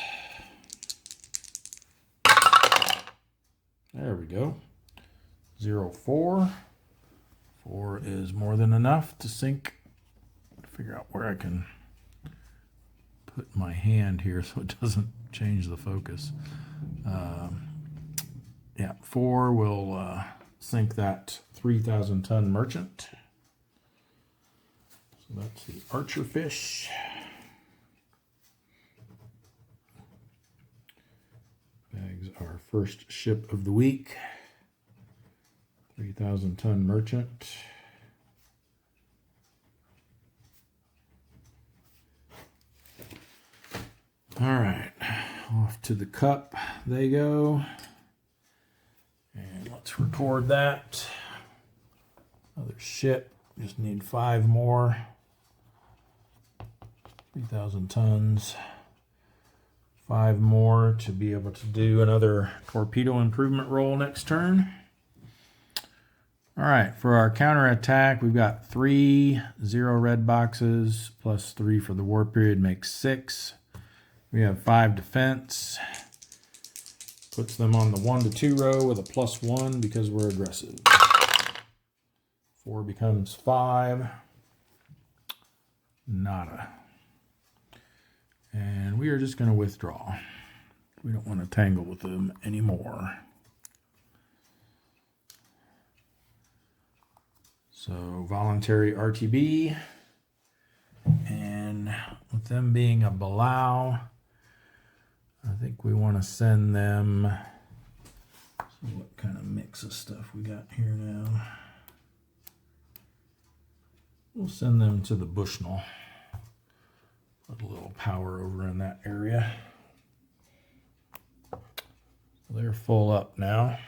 There we go. 0, 4. 4 is more than enough to sink. Figure out where I can put my hand here so it doesn't change the focus. Yeah, 4 will sink that 3,000 ton merchant. So that's the archer fish. Bags our first ship of the week. 3,000 ton merchant. All right, off to the cup they go. And let's record that. Another ship, just need 5 more. 3,000 tons. 5 more to be able to do another torpedo improvement roll next turn. All right, for our counterattack, we've got 3 0 red boxes, plus 3 for the war period makes 6. We have 5 defense. Puts them on the 1 to 2 row with a +1 because we're aggressive. 4 becomes 5. Nada. And we are just going to withdraw. We don't want to tangle with them anymore. So voluntary RTB. And with them being a Balau, I think we want to send them. See what kind of mix of stuff we got here now. We'll send them to the Bushnell. Put a little power over in that area. So they're full up now.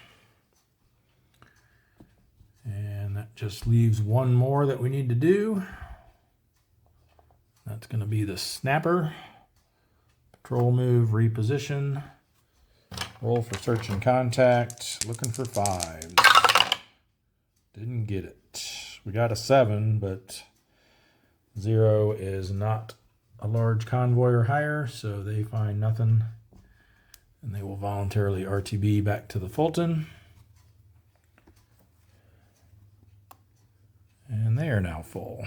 And that just leaves 1 more that we need to do. That's going to be the snapper. Patrol move, reposition. Roll for search and contact. Looking for 5s. Didn't get it. We got a 7, but 0 is not a large convoy or higher, so they find nothing. And they will voluntarily RTB back to the Fulton. And they are now full.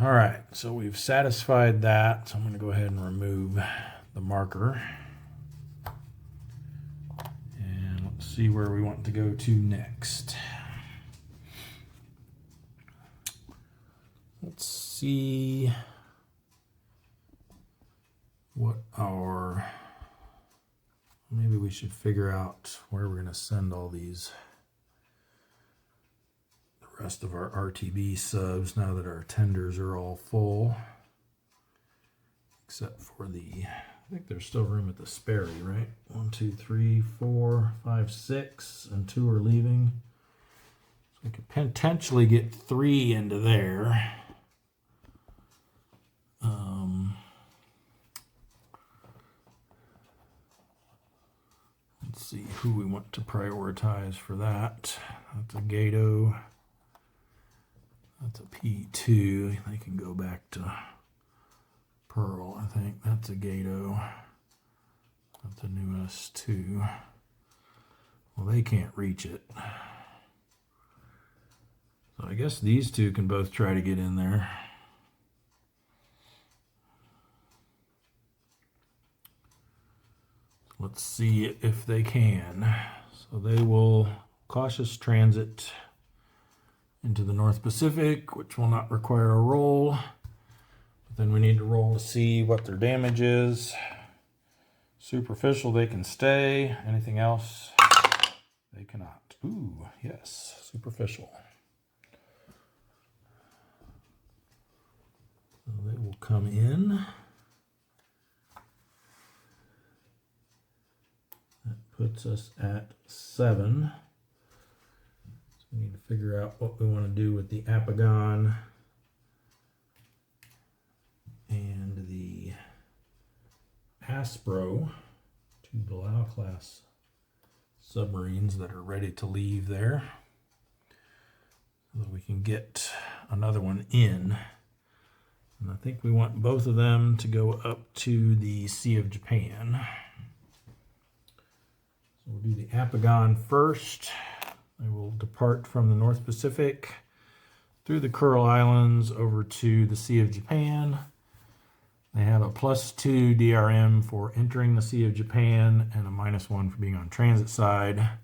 All right, so we've satisfied that. So I'm going to go ahead and remove the marker. And let's see where we want to go to next. Let's see what our... Maybe we should figure out where we're going to send all these, the rest of our RTB subs, now that our tenders are all full. Except for the, I think there's still room at the Sperry, right? 1, 2, 3, 4, 5, 6, and 2 are leaving. So we could potentially get 3 into there. Let's see who we want to prioritize for that. That's a Gato. That's a P2. They can go back to Pearl, I think. That's a Gato. That's a new S2. Well, they can't reach it. So I guess these 2 can both try to get in there. Let's see if they can. So they will cautious transit into the North Pacific, which will not require a roll. But then we need to roll to see what their damage is. Superficial, they can stay. Anything else? They cannot. Ooh, yes, superficial. So they will come in. That puts us at 7. So we need figure out what we want to do with the Apagon and the Aspro, two Blau class submarines that are ready to leave there, so that we can get another one in. And I think we want both of them to go up to the Sea of Japan. So we'll do the Apagon first. They will depart from the North Pacific through the Kuril Islands over to the Sea of Japan. They have a +2 DRM for entering the Sea of Japan and a -1 for being on transit side.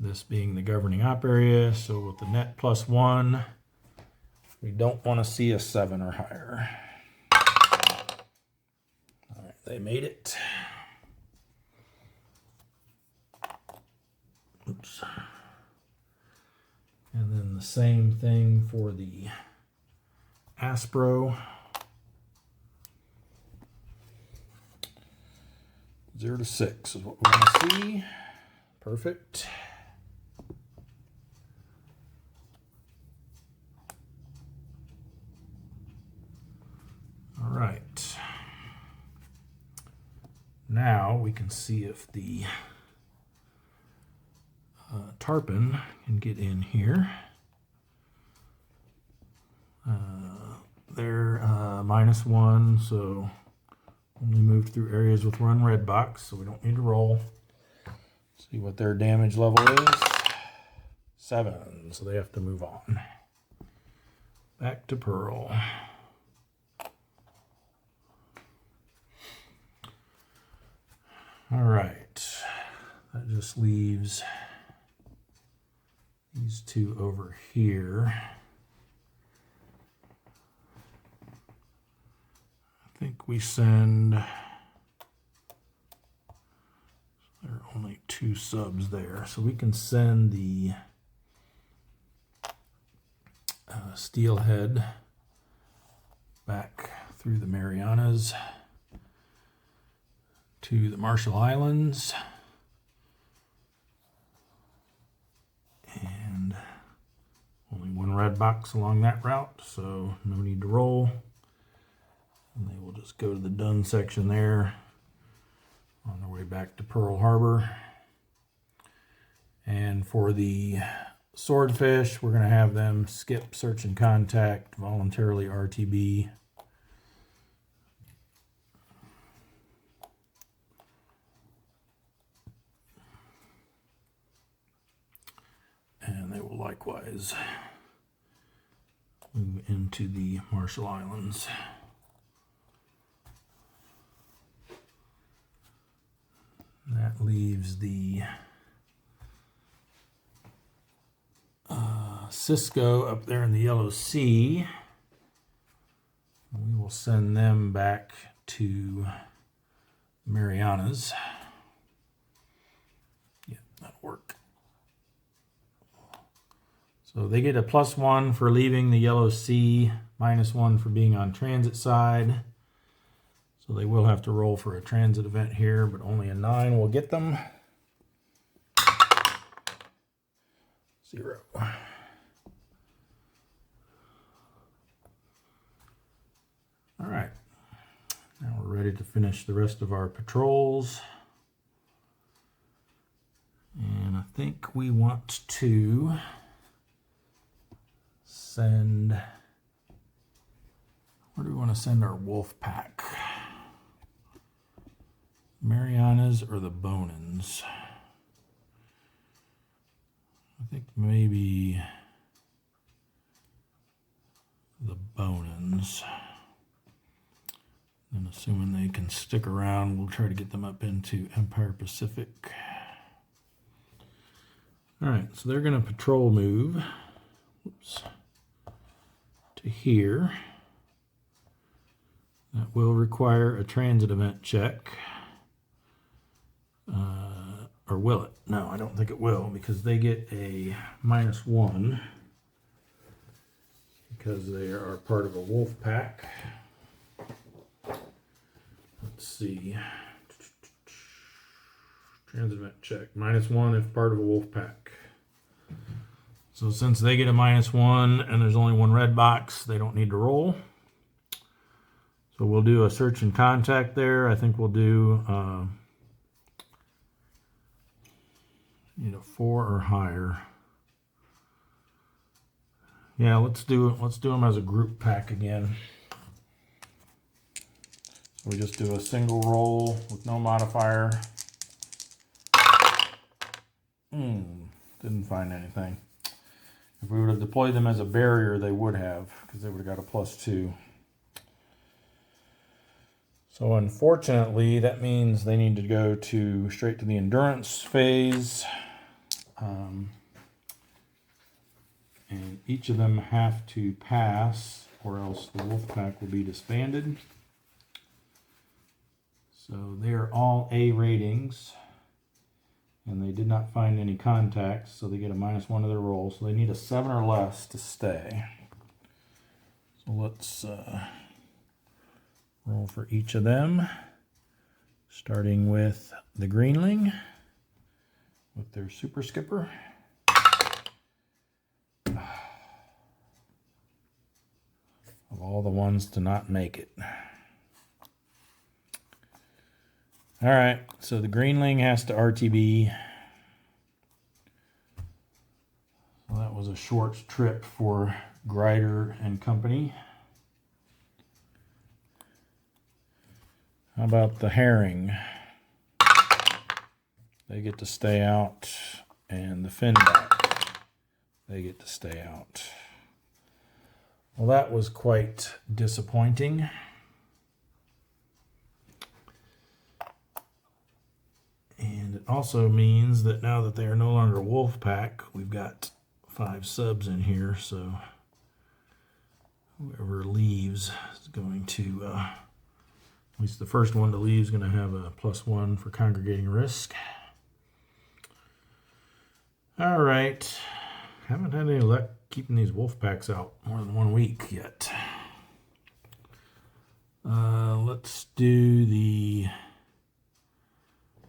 This being the governing op area, so with the net +1, we don't want to see a 7 or higher. All right, they made it. Oops. And then the same thing for the Aspro. 0 to 6 is what we want to see. Perfect. All right. Now we can see if the tarpon can get in here. They're -1, so only moved through areas with run red box, so we don't need to roll. See what their damage level is. 7, so they have to move on. Back to Pearl. All right, that just leaves these two over here. I think we send, there are only 2 subs there, so we can send the Steelhead back through the Marianas to the Marshall Islands, and only 1 red box along that route, so no need to roll. And they will just go to the done section there on their way back to Pearl Harbor. And for the swordfish, we're going to have them skip search and contact, voluntarily RTB. And they will likewise move into the Marshall Islands. That leaves the Cisco up there in the Yellow Sea. We will send them back to Marianas. Yeah, that'll work. So they get a +1 for leaving the Yellow Sea, -1 for being on transit side. So they will have to roll for a transit event here, but only a 9 will get them. 0. All right. Now we're ready to finish the rest of our patrols. And I think we want to send, where do we want to send our wolf pack? Marianas or the Bonans? I think maybe the Bonans. And assuming they can stick around, we'll try to get them up into Empire Pacific. All right, so they're going to patrol move, oops, to here. That will require a transit event check. Or will it? No, I don't think it will, because they get a -1 because they are part of a wolf pack. Let's see. Transit event check. -1 if part of a wolf pack. So since they get a -1 and there's only one red box, they don't need to roll. So we'll do a search and contact there. I think we'll do need a 4 or higher. Yeah, let's do them as a group pack again. So we just do a single roll with no modifier. Didn't find anything. If we would have deployed them as a barrier, they would have, because they would have got a +2. So unfortunately, that means they need to go straight to the endurance phase. And each of them have to pass, or else the wolf pack will be disbanded. So they are all A ratings. And they did not find any contacts, so they get a -1 to their roll. So they need a 7 or less to stay. So let's roll for each of them, starting with the Greenling with their Super Skipper. Of all the ones to not make it. All right, so the Greenling has to RTB. So that was a short trip for Grider and company. How about the Herring? They get to stay out, and the Finback, they get to stay out. Well, that was quite disappointing. And it also means that now that they are no longer wolf pack, we've got 5 subs in here, so whoever leaves is going to, at least the first one to leave is going to have a +1 for congregating risk. All right, haven't had any luck keeping these wolf packs out more than 1 week yet. Let's do the...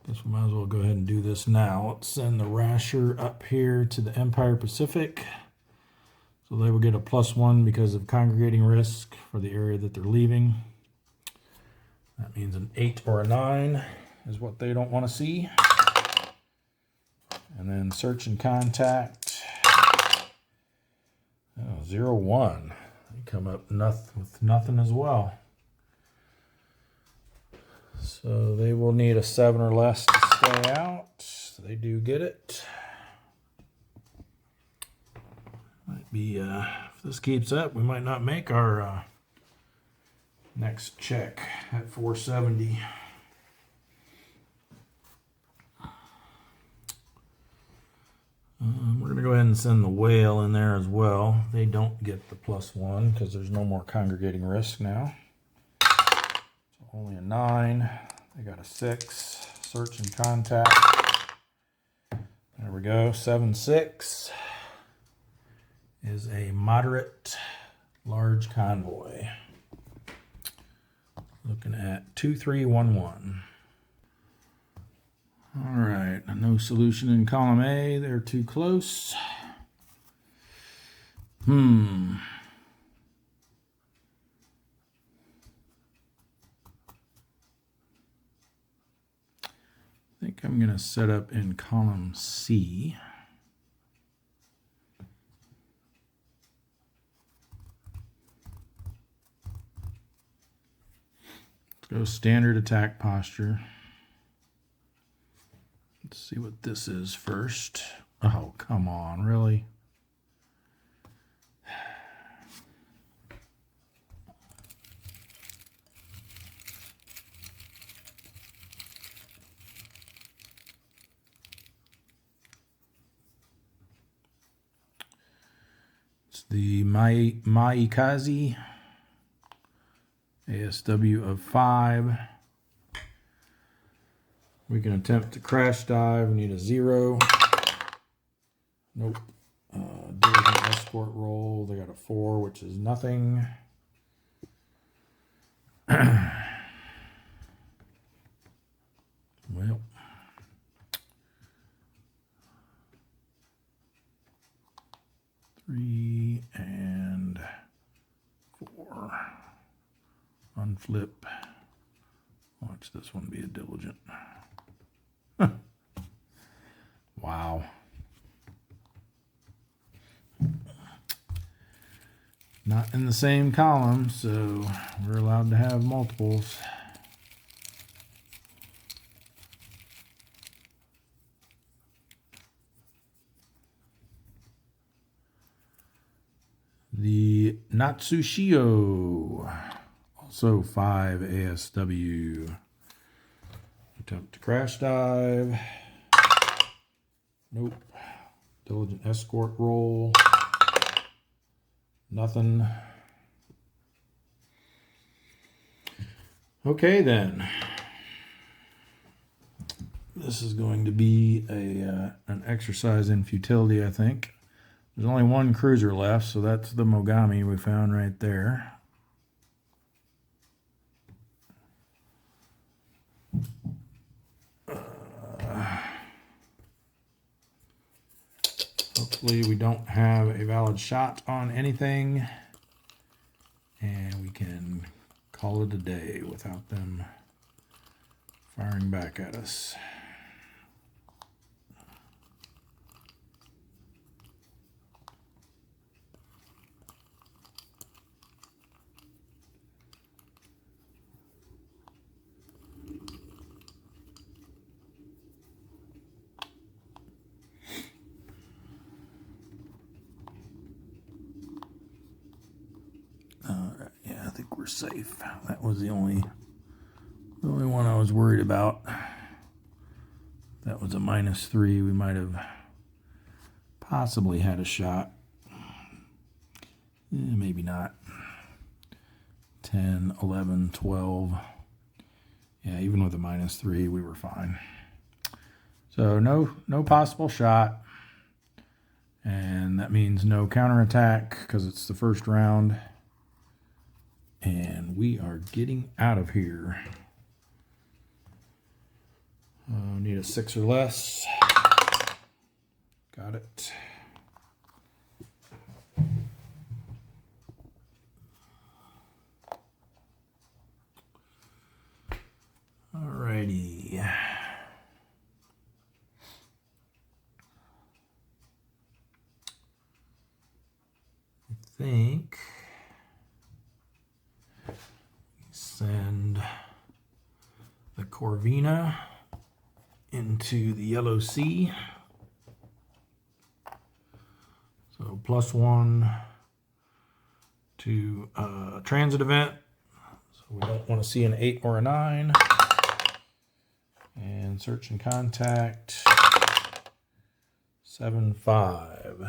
Guess we might as well go ahead and do this now. Let's send the Rasher up here to the Empire Pacific. So they will get a +1 because of congregating risk for the area that they're leaving. That means an 8 or a 9 is what they don't want to see. And then search and contact. Oh, 0-1. They come up with nothing as well. So they will need a 7 or less to stay out. So they do get it. Might be, if this keeps up, we might not make our next check at 470. We're going to go ahead and send the Whale in there as well. They don't get the +1 because there's no more congregating risk now. Only a 9. They got a 6. Search and contact. There we go. 7-6 is a moderate large convoy. Looking at 2311. All right. No solution in column A. They're too close. I think I'm going to set up in column C. Let's go standard attack posture. Let's see what this is first. Oh, come on, really? The Maikaze ASW of 5. We can attempt to crash dive. We need a 0. Nope. Diligent escort roll. They got a 4, which is nothing. Well. Unflip. Watch this one be a diligent. Wow. Not in the same column, so we're allowed to have multiples. The Natsushio, also 5 ASW. Attempt to crash dive. Nope. Diligent escort roll. Nothing. Okay then. This is going to be an exercise in futility, I think. There's only one cruiser left, so that's the Mogami we found right there. Hopefully we don't have a valid shot on anything, and we can call it a day without them firing back at us. Yeah, I think we're safe. That was the only one I was worried about. That was a -3. We might have possibly had a shot. Maybe not. 10, 11, 12. Yeah, even with a -3, we were fine. So no possible shot. And that means no counterattack because it's the first round. And we are getting out of here. Need a 6 or less. Got it. Alrighty. I think send the Corvina into the Yellow Sea. So +1 to transit event. So we don't want to see an 8 or a 9. And search and contact 7-5.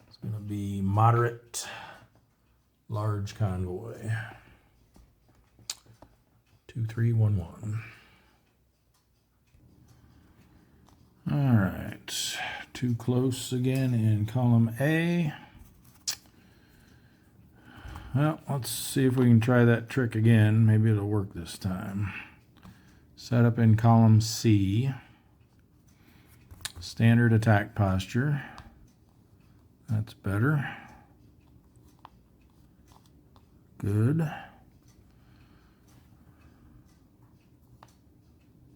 It's going to be moderate, large convoy. 2311. All right, too close again in column A. Well, let's see if we can try that trick again. Maybe it'll work this time. Set up in column C. Standard attack posture. That's better. Good.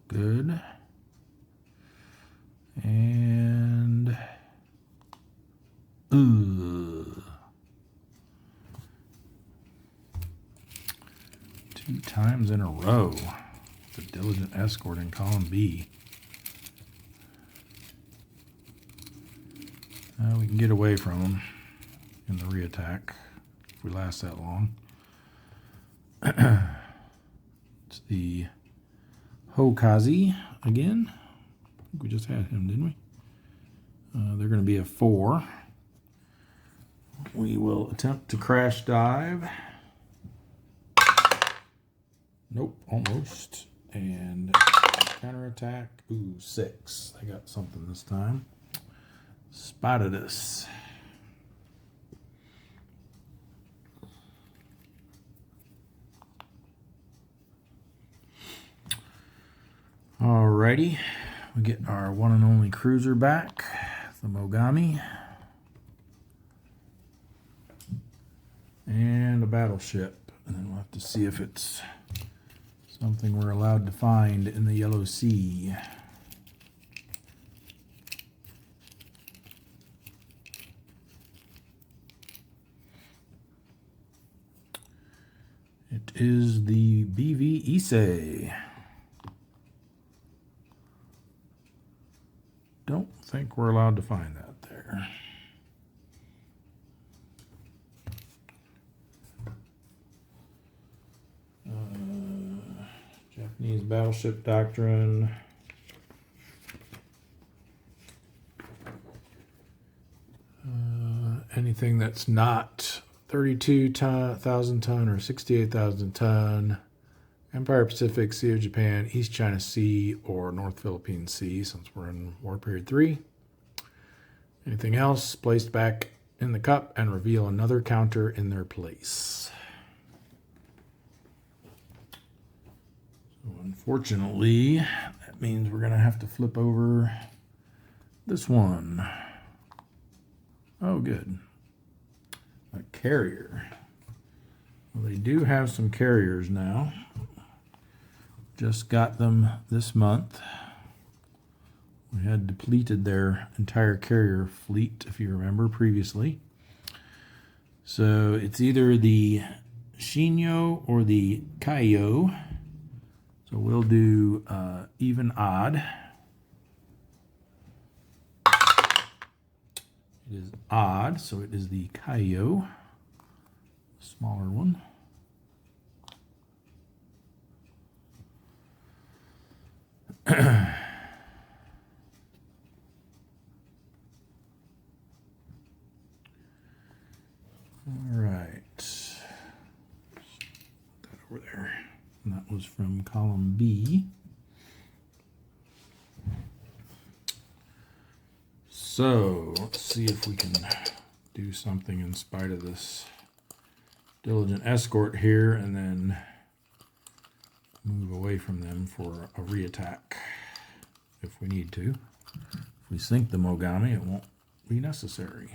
Good. And 2 times in a row. The diligent escort in column B. We can get away from them in the reattack if we last that long. It's the Hokazi again. I think we just had him, didn't we? They're going to be a 4. We will attempt to crash dive. Nope, almost. And counterattack. Ooh, 6. I got something this time. Spotted us. Alrighty, we get our one and only cruiser back, the Mogami, and a battleship. And then we'll have to see if it's something we're allowed to find in the Yellow Sea. It is the BV Issei. Don't think we're allowed to find that there. Japanese battleship doctrine. Anything that's not 32,000 ton or 68,000 ton. Empire Pacific, Sea of Japan, East China Sea, or North Philippine Sea, since we're in War Period 3. Anything else placed back in the cup and reveal another counter in their place. So unfortunately, that means we're going to have to flip over this one. Oh, good. A carrier. Well, they do have some carriers now. Just got them this month. We had depleted their entire carrier fleet, if you remember previously. So it's either the Shinyo or the Kaiyo. So we'll do even odd. It is odd, so it is the Kaiyo, smaller one. All right. Put that over there. And that was from column B. So let's see if we can do something in spite of this diligent escort here and then move away from them for a reattack if we need to. If we sink the Mogami, it won't be necessary.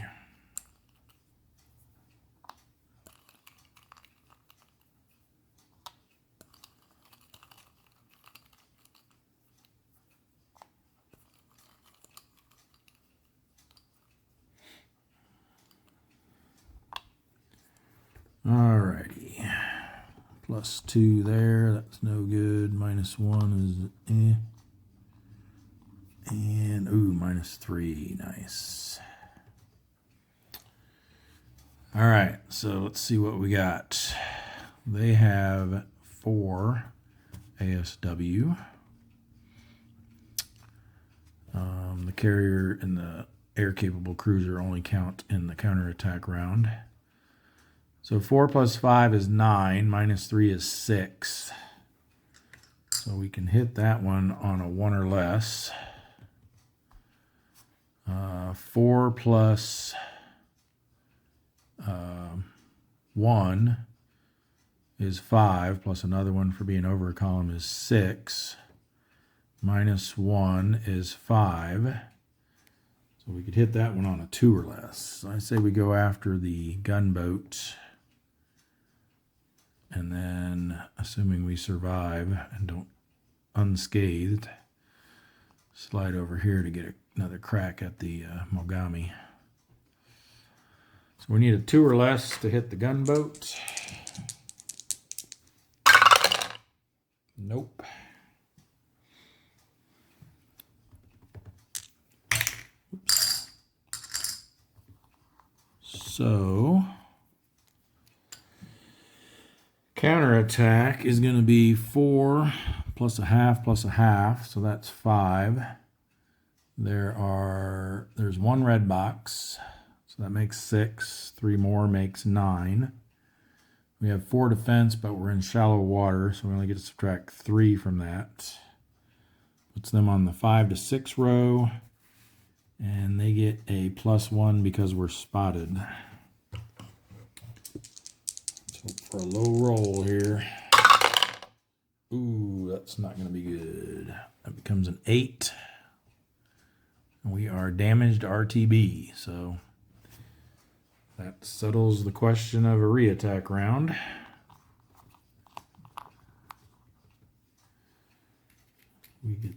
Alrighty. +2 there. That's no good. -1 is eh. And, ooh, -3. Nice. All right, so let's see what we got. They have 4 ASW. The carrier and the air-capable cruiser only count in the counterattack round. So 4 + 5 is 9, -3 is 6. So we can hit that one on a 1 or less. 4 + 1 is 5, plus another one for being over a column is 6. -1 is 5. So we could hit that one on a 2 or less. So I say we go after the gunboat. And then, assuming we survive and don't unscathed, slide over here to get another crack at the Mogami. So we need a 2 or less to hit the gunboat. Nope. Oops. So counterattack is going to be 4 + a half + a half, so that's 5. There's 1 red box, so that makes 6. 3 more makes 9. We have 4 defense, but we're in shallow water, so we only get to subtract 3 from that. Puts them on the 5 to 6 row, and they get a +1 because we're spotted. So for a low roll here. Ooh, that's not going to be good. That becomes an 8. We are damaged RTB, so that settles the question of a reattack round.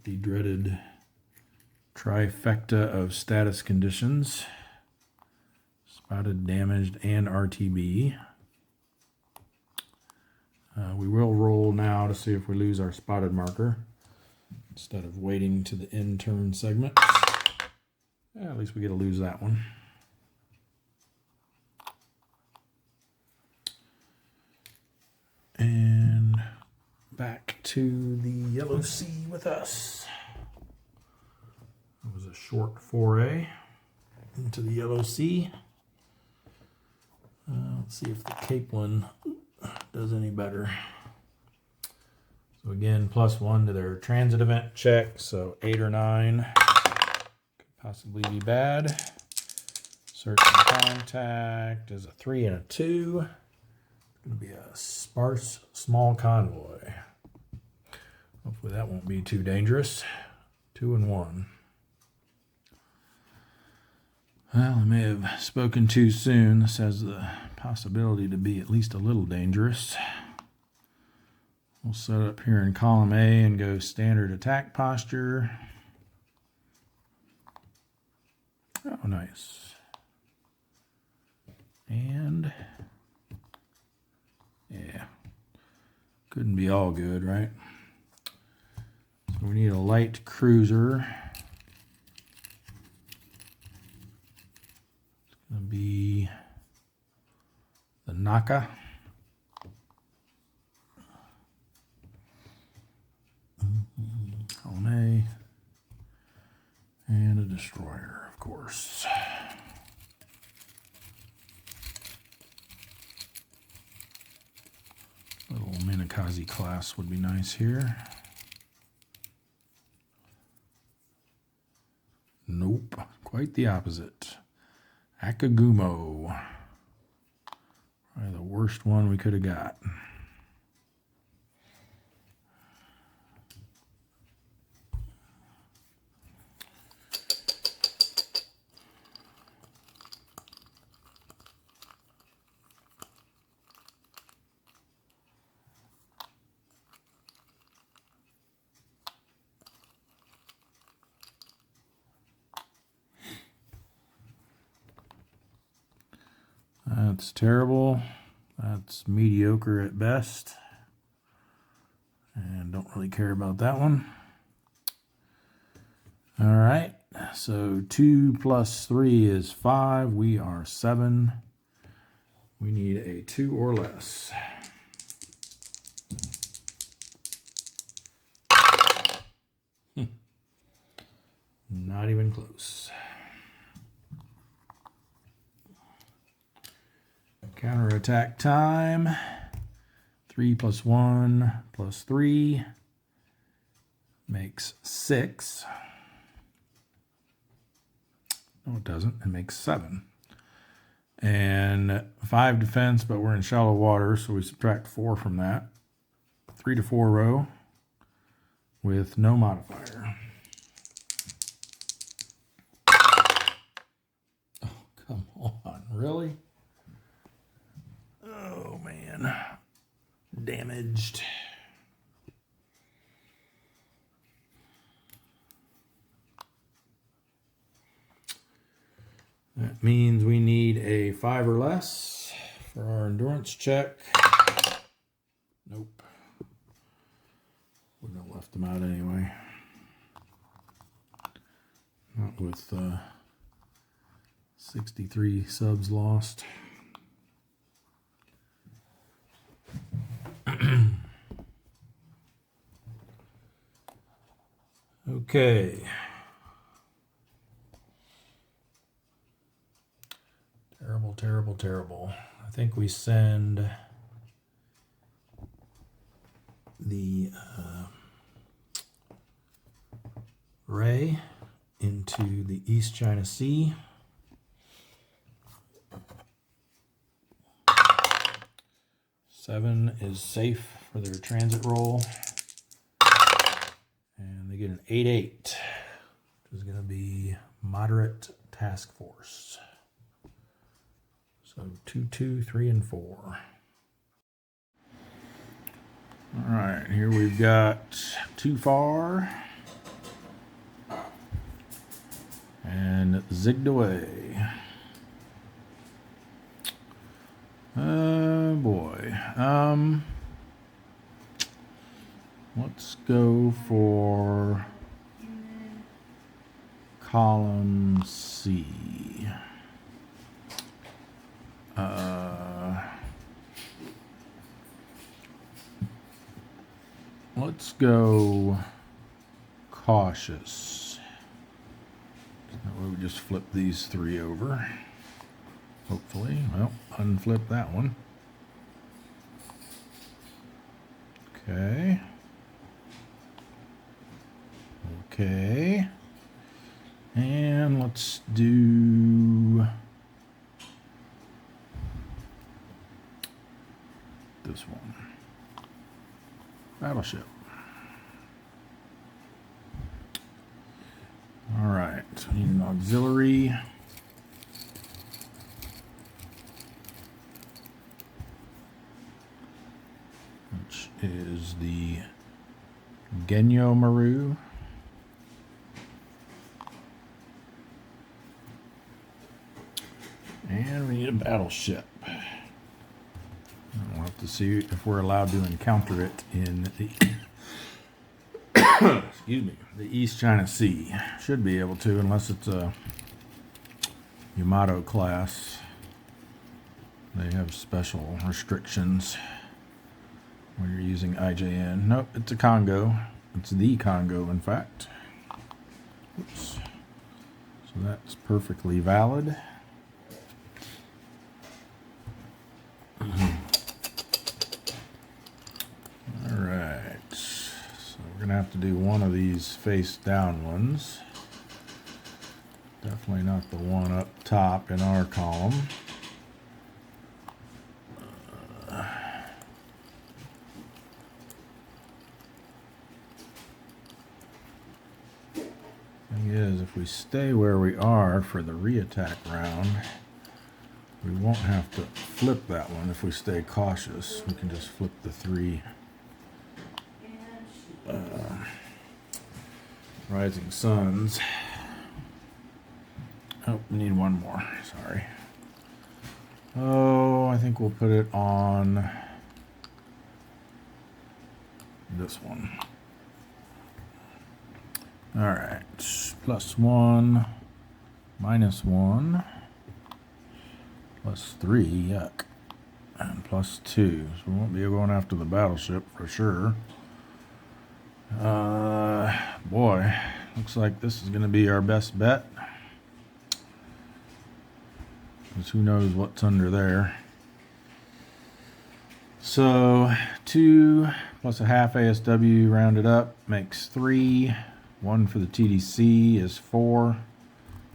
the dreaded trifecta of status conditions. Spotted, damaged, and RTB. We will roll now to see if we lose our spotted marker instead of waiting to the end turn segment. Yeah, at least we get to lose that one. And back to the yellow sea with us. It was a short foray into the yellow sea. Let's see if the Cape one does any better. So again, +1 to their transit event check, so 8 or 9 could possibly be bad. Search and contact is a 3 and a 2. It's going to be a sparse small convoy. Hopefully that won't be too dangerous. 2 and 1. Well, I may have spoken too soon. This has the possibility to be at least a little dangerous. We'll set up here in column A and go standard attack posture. Oh, nice. And, yeah, couldn't be all good, right? So we need a light cruiser. Gonna be the Naka. Column A. And a destroyer, of course. Little Minakaze class would be nice here. Nope, quite the opposite. Akagumo. Probably the worst one we could have got. That's terrible. That's mediocre at best. And don't really care about that one. All right. So 2 + 3 is 5. We are 7. We need a 2 or less. Not even close. Counterattack time. 3 + 1 + 3 makes 6. No, it doesn't. It makes 7. And 5 defense, but we're in shallow water, so we subtract 4 from that. 3 to 4 row with no modifier. Oh, come on. Really? Oh, man. Damaged. That means we need a 5 or less for our endurance check. Nope. Wouldn't have left them out anyway. Not with 63 subs lost. Okay. Terrible, terrible, terrible. I think we send the Ray into the East China Sea. Seven is safe for their transit roll. And they get an 8-8, which is going to be moderate task force. So 2, 2, 3, and 4. All right, here we've got Too Far And zigged away. Oh boy. Let's go for column C. Let's go cautious. That way we just flip these three over. Hopefully. Well, unflip that one. Okay. Okay. And let's do this one. Battleship. All right. We need an auxiliary. Which is the Genyo Maru. And we need a battleship. We'll have to see if we're allowed to encounter it in the excuse me, the East China Sea. Should be able to, unless it's a Yamato class. They have special restrictions when you're using IJN. Nope, it's a Congo. It's the Congo, in fact. Oops. So that's perfectly valid. Alright, so we're going to have to do one of these face down ones. Definitely not the one up top in our column. Thing is, if we stay where we are for the re-attack round, we won't have to flip that one if we stay cautious. We can just flip the three Rising Suns. Oh, we need one more. Sorry. Oh, I think we'll put it on this one. All right. +1, -1, +3, yuck, and +2. So we won't be going after the battleship for sure. Boy, looks like this is going to be our best bet. Because who knows what's under there. So 2 plus a half ASW rounded up makes 3. 1 for the TDC is 4.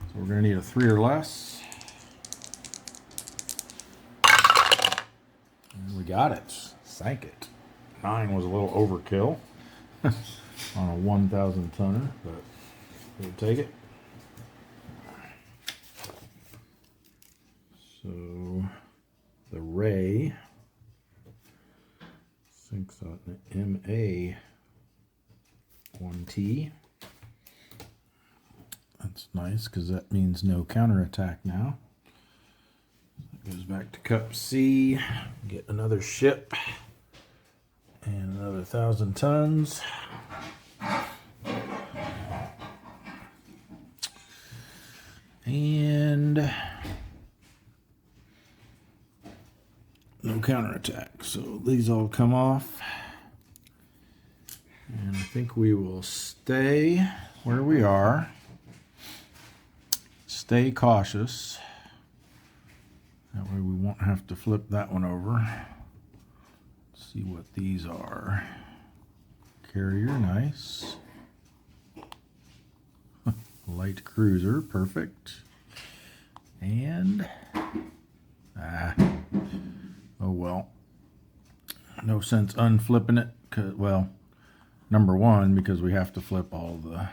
So we're going to need a 3 or less. And we got it. Sank it. 9 was a little overkill on a 1,000 tonner, but we'll take it. So the Ray sinks on the MA1T. That's nice because that means no counterattack now. That goes back to Cup C. Get another ship and another 1,000 tons. And no counterattack. So these all come off. And I think we will stay where we are. Stay cautious. That way we won't have to flip that one over. Let's see what these are. Carrier, nice. Light cruiser, perfect. And oh well. No sense unflipping it. 'Cause, well, number one, because we have to flip all the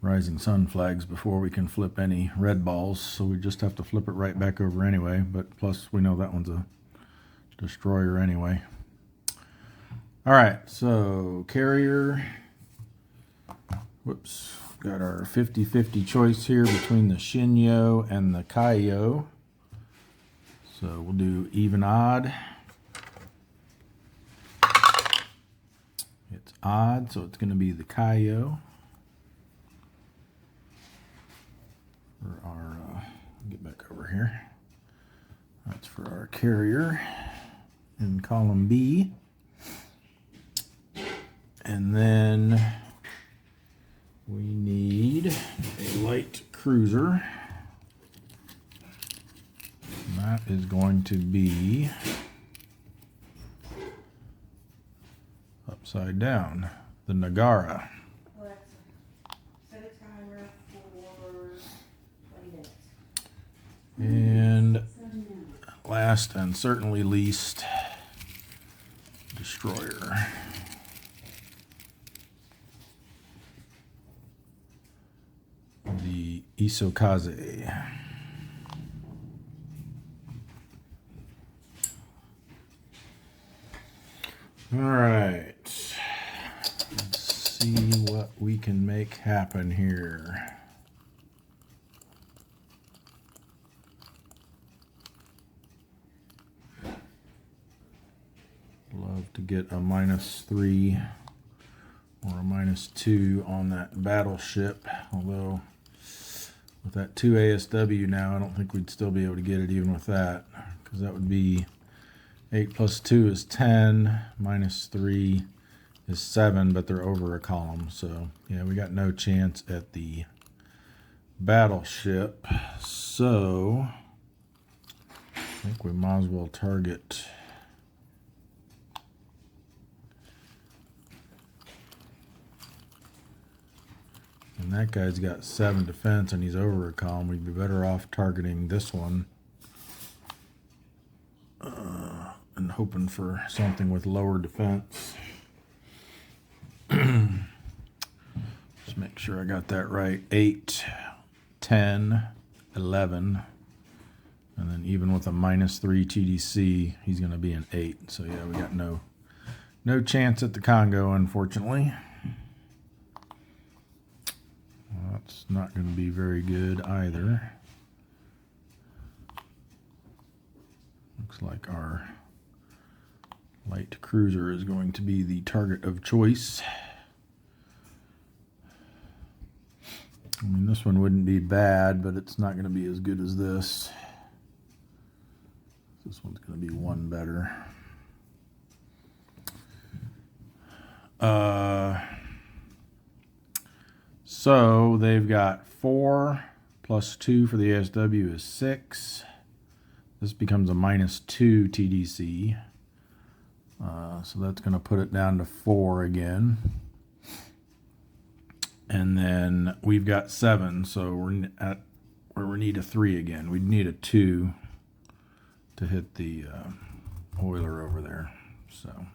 Rising Sun flags before we can flip any red balls, so we just have to flip it right back over anyway. But plus, we know that one's a destroyer anyway. All right, so carrier. Whoops, got our 50-50 choice here between the Shinyo and the Kaiyo. So we'll do even odd. It's odd, so it's going to be the Kaiyo. For our, get back over here. That's for our carrier in column B. And then we need a light cruiser. And that is going to be upside down, the Nagara. Alexa, set a timer for 20 minutes. And last and certainly least, destroyer. The Isokaze. All right, let's see what we can make happen here. Love to get a -3 or a -2 on that battleship, although with that 2 ASW now, I don't think we'd still be able to get it even with that, because that would be 8 plus 2 is 10, -3 is 7, but they're over a column. So, yeah, we got no chance at the battleship. So, I think we might as well target and that guy's got 7 defense and he's over a column. We'd be better off targeting this one and hoping for something with lower defense. Just make sure I got that right. 8, 10, 11. And then even with a -3 TDC, he's going to be an 8. So yeah, we got no chance at the Congo, unfortunately. Well, that's not going to be very good either. Looks like our light cruiser is going to be the target of choice. I mean, this one wouldn't be bad, but it's not going to be as good as this. This one's going to be one better. So they've got 4 plus 2 for the ASW is 6. This becomes a -2 TDC. So that's going to put it down to 4 again. And then we've got 7, so we're at where we need a 3 again. We'd need a 2 to hit the oiler over there. So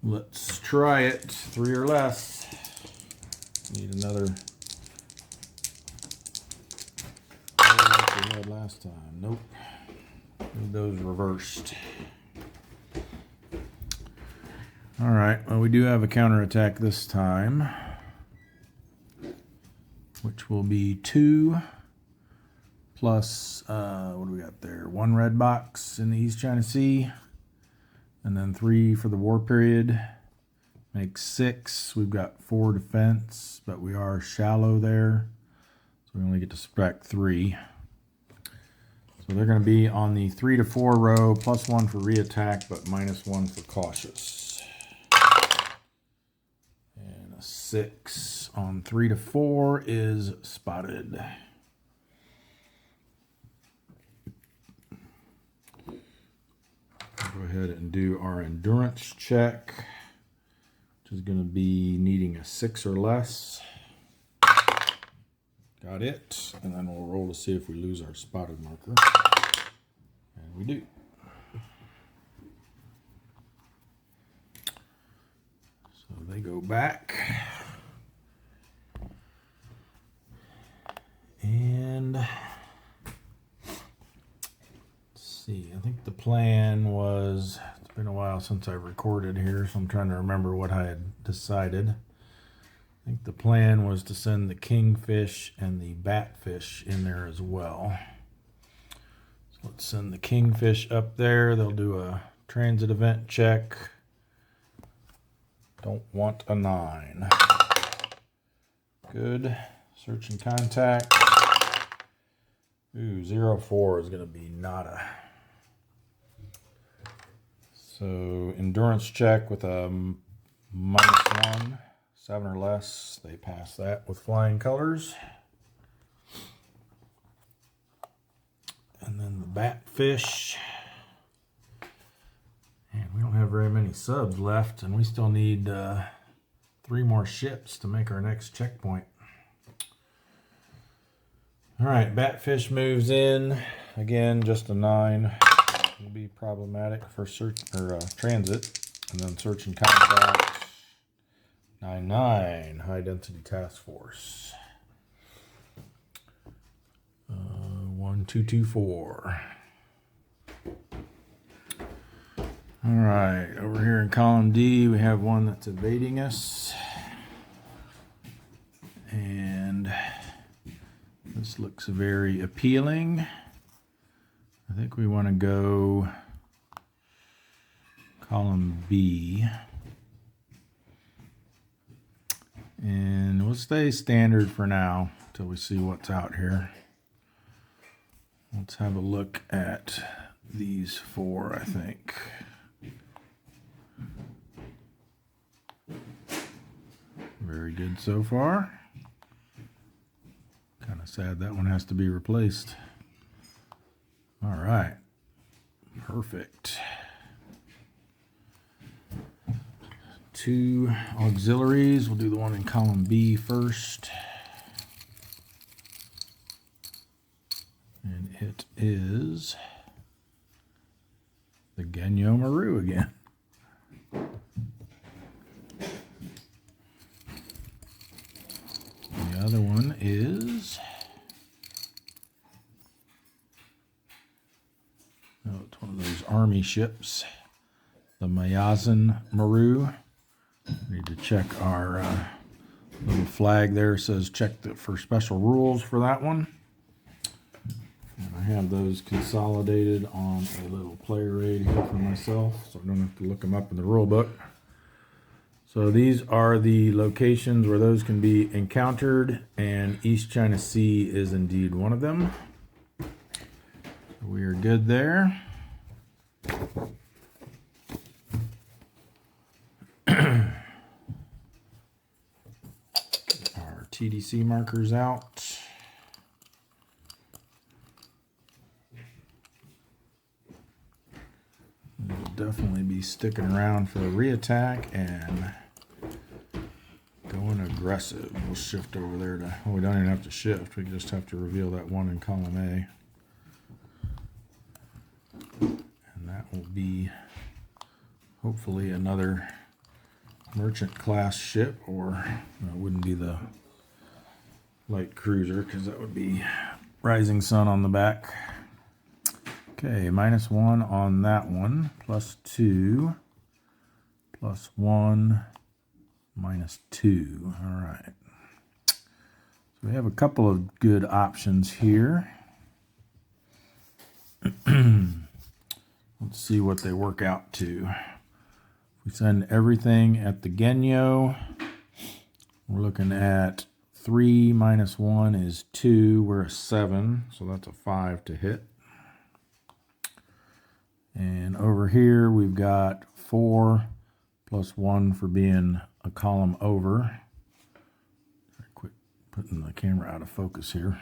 let's try it. 3 or less. Need another. Like we had last time. Nope. Need those reversed. All right. Well, we do have a counterattack this time, which will be 2 plus what do we got there? 1 red box in the East China Sea, and then 3 for the war period. Makes 6. We've got 4 defense, but we are shallow there, so we only get to subtract 3. So they're going to be on the 3 to 4 row, +1 for reattack, but -1 for cautious. And a 6 on 3 to 4 is spotted. Go ahead and do our endurance check, which is going to be needing a 6 or less. Got it. And then we'll roll to see if we lose our spotted marker. And we do. So they go back. And let's see. I think the plan was, it's been a while since I recorded here, so I'm trying to remember what I had decided. think the plan was to send the kingfish and the batfish in there as well. So let's send the kingfish up there. They'll do a transit event check. Don't want a 9. Good. Search and contact. Ooh, 0-4 is going to be nada. So endurance check with a -1, 7 or less. They pass that with flying colors. And then the batfish. And we don't have very many subs left, and we still need 3 more ships to make our next checkpoint. All right, batfish moves in. Again, just a 9. Will be problematic for search or transit. And then search and contact. 9-9, high density task force. 1-2-2-4. All right, over here in column D, we have one that's evading us. And this looks very appealing. I think we want to go column B. And we'll stay standard for now until we see what's out here. Let's have a look at these 4, I think. Very good so far. Kind of sad that one has to be replaced. All right. Perfect. 2 auxiliaries. We'll do the one in column B first. And it is the Genyo Maru again. The other one is, oh, it's one of those army ships, the Mayazan Maru. Need to check our little flag there. Says check for special rules for that one. And I have those consolidated on a little player aid here for myself, so I don't have to look them up in the rule book. So these are the locations where those can be encountered, and East China Sea is indeed one of them. We are good there. Our TDC markers out. We'll definitely be sticking around for a reattack and going aggressive. We'll shift over there to, well, we don't even have to shift. We just have to reveal that one in column A. And that will be hopefully another merchant class ship, or it wouldn't be the light cruiser because that would be Rising Sun on the back. Okay, -1 on that one, +2, +1, -2. All right. So we have a couple of good options here. Let's see what they work out to. If we send everything at the Genyo, we're looking at 3 -1 is 2. We're a 7, so that's a 5 to hit. And over here, we've got 4 +1 for being a column over. Quit putting the camera out of focus here.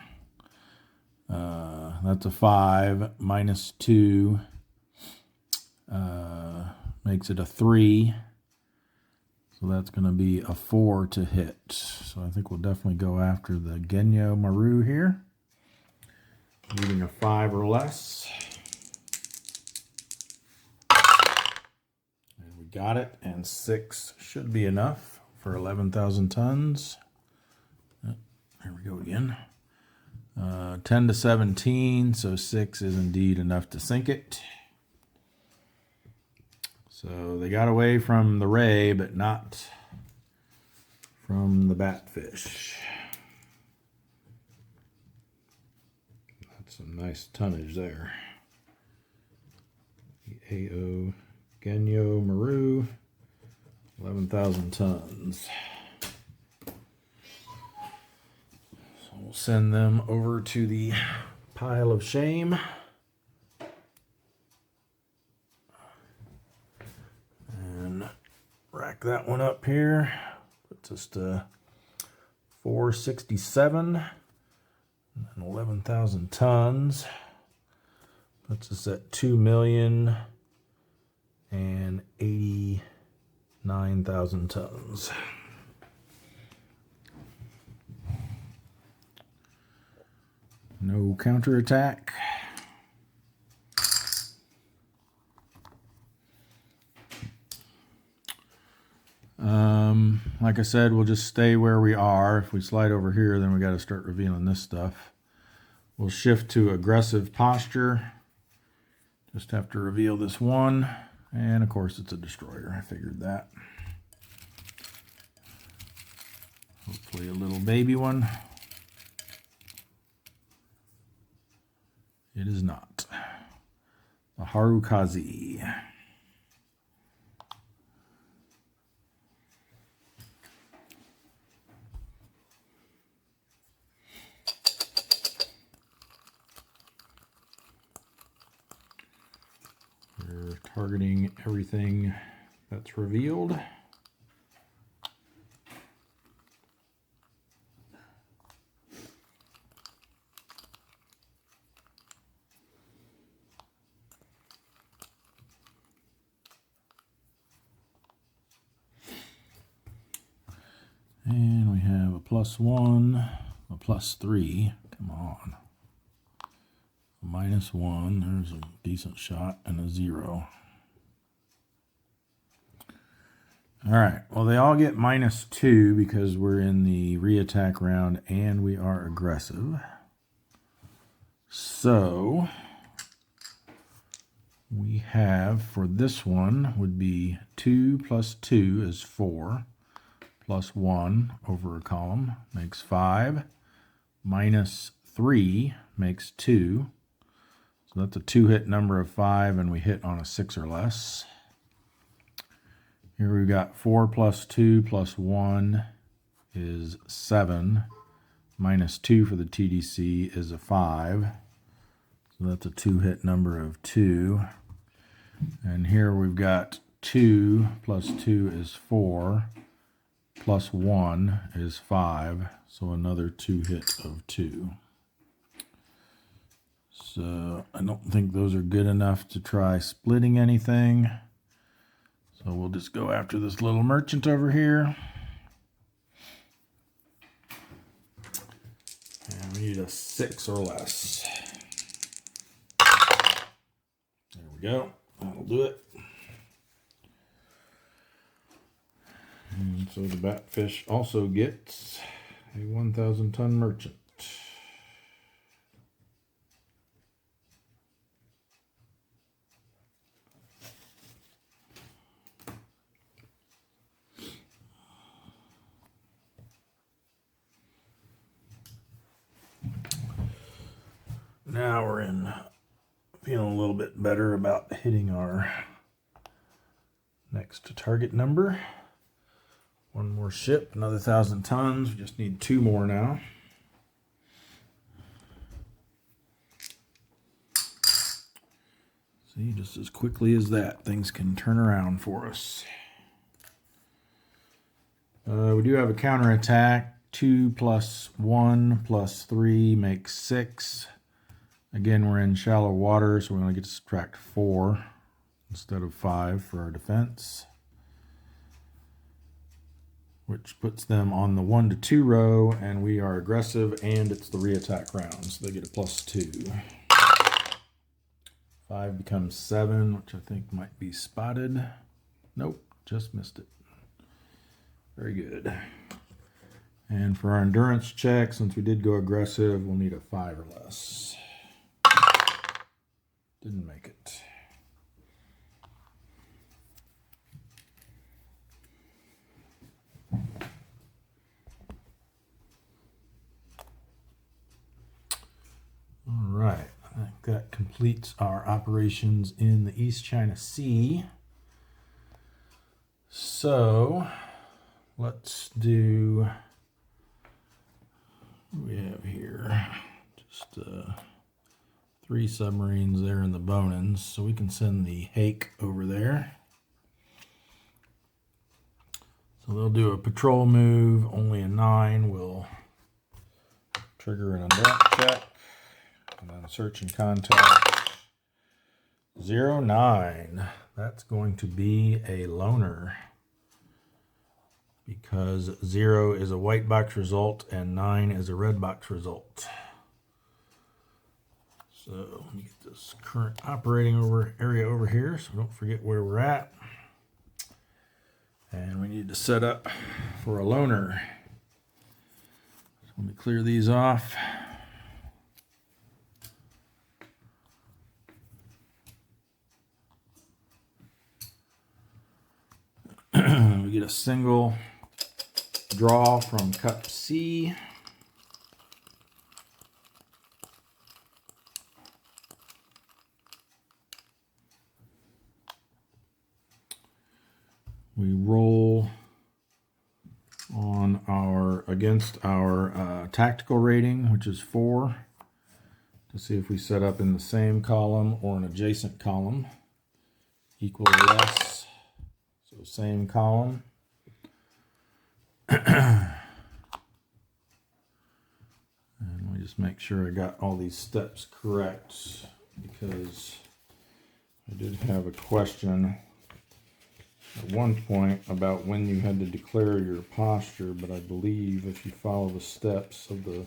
That's a 5 -2 makes it a 3. So that's going to be a 4 to hit. So I think we'll definitely go after the Genyo Maru here. Needing a 5 or less. And we got it. And 6 should be enough for 11,000 tons. There we go again. 10 to 17. So 6 is indeed enough to sink it. So they got away from the ray, but not from the Batfish. That's some nice tonnage there. The AO Genyo Maru, 11,000 tons. So we'll send them over to the pile of shame. And rack that one up here. Puts us to 467 and 11,000 tons. Puts us at 2,089,000 tons. No counterattack. Like I said, we'll just stay where we are. If we slide over here, then we got to start revealing this stuff. We'll shift to aggressive posture. Just have to reveal this one. And of course it's a destroyer. I figured that. Hopefully a little baby one. It is not. The Harukaze. We're targeting everything that's revealed. And we have a +1, a +3. Come on. A -1. There's a decent shot, and a 0. All right. Well, they all get -2 because we're in the reattack round and we are aggressive. So we have, for this one, would be 2 + 2 is 4. +1 over a column makes 5. -3 makes 2. So that's a 2-hit number of 5, and we hit on a 6 or less. Here we've got 4 + 2 + 1 is 7. -2 for the TDC is a 5. So that's a 2-hit number of 2. And here we've got 2 + 2 is 4. +1 is 5, so another 2-hit of 2. So I don't think those are good enough to try splitting anything. So we'll just go after this little merchant over here. And we need a 6 or less. There we go. That'll do it. And so the Batfish also gets a 1,000-ton merchant. Now we're feeling a little bit better about hitting our next target number. One more ship, another 1,000 tons. We just need 2 more now. See, just as quickly as that, things can turn around for us. We do have a counterattack. 2 + 1 + 3 makes 6. Again, we're in shallow water, so we only get to subtract 4 instead of 5 for our defense, which puts them on the 1 to 2 row, and we are aggressive, and it's the reattack round, so they get a +2. 5 becomes 7, which I think might be spotted. Nope, just missed it. Very good. And for our endurance check, since we did go aggressive, we'll need a 5 or less. Didn't make it. completes our operations in the East China Sea. So let's do, what we have here, just 3 submarines there in the Bonins, so we can send the Hake over there. So they'll do a patrol move, only a 9 will trigger an alert check, and then search and contact 09. That's going to be a loner, because 0 is a white box result and 9 is a red box result. So let me get this current operating area over here so don't forget where we're at. And we need to set up for a loner. So let me clear these off. We get a single draw from Cup C. We roll on against our tactical rating, which is 4, to see if we set up in the same column or an adjacent column. Equal or less, so same column. And let me just make sure I got all these steps correct, because I did have a question at one point about when you had to declare your posture, but I believe if you follow the steps of the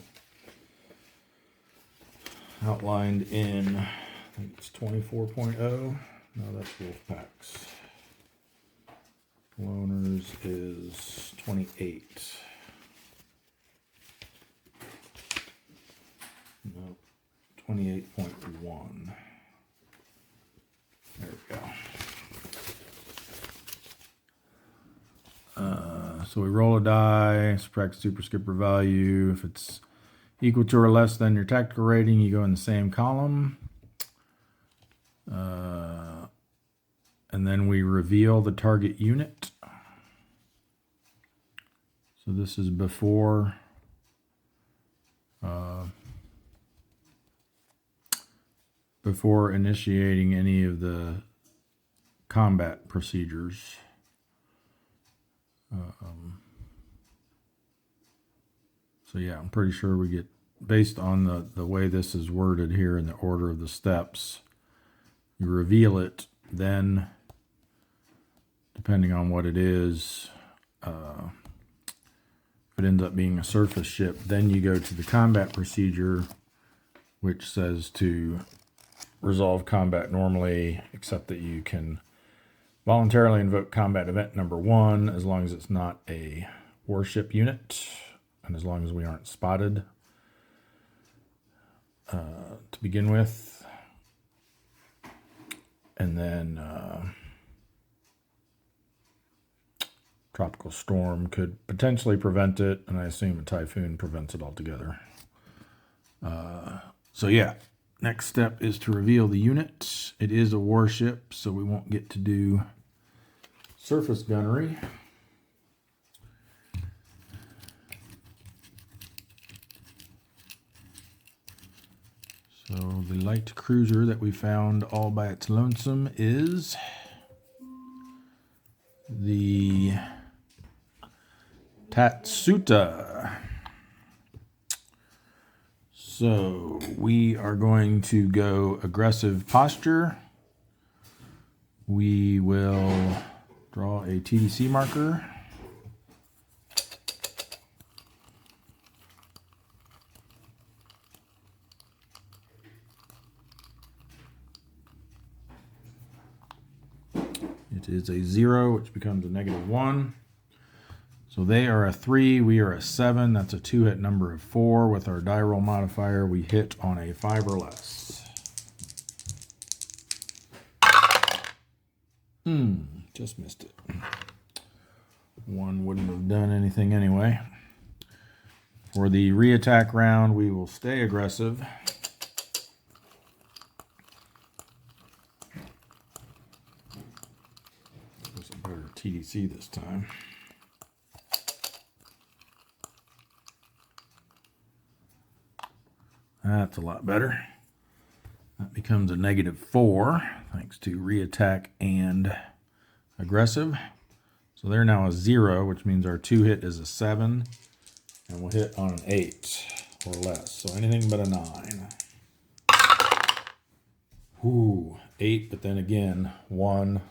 outlined in, I think it's 24.0. No, that's Wolfpacks. Loners is 28. No, 28.1. There we go. So we roll a die, subtract super skipper value. If it's equal to or less than your tactical rating, you go in the same column. And then we reveal the target unit. So this is before initiating any of the combat procedures. So yeah, I'm pretty sure we get, based on the way this is worded here in the order of the steps, you reveal it, then depending on what it is, if it ends up being a surface ship, then you go to the combat procedure, which says to resolve combat normally, except that you can voluntarily invoke combat event number 1 as long as it's not a warship unit and as long as we aren't spotted to begin with. And then tropical storm could potentially prevent it, and I assume a typhoon prevents it altogether. So yeah, next step is to reveal the unit. It is a warship, so we won't get to do surface gunnery. So the light cruiser that we found all by its lonesome is the Tatsuta. So we are going to go aggressive posture. We will draw a TDC marker. It is a 0, which becomes a -1. So they are a 3, we are a 7. That's a 2-hit number of 4. With our die roll modifier, we hit on a 5 or less. Just missed it. 1 wouldn't have done anything anyway. For the re-attack round, we will stay aggressive. TDC this time. That's a lot better. That becomes a -4 thanks to reattack and aggressive. So they're now a 0, which means our 2 hit is a 7. And we'll hit on an 8 or less. So anything but a 9. Ooh, 8, but then again, 1.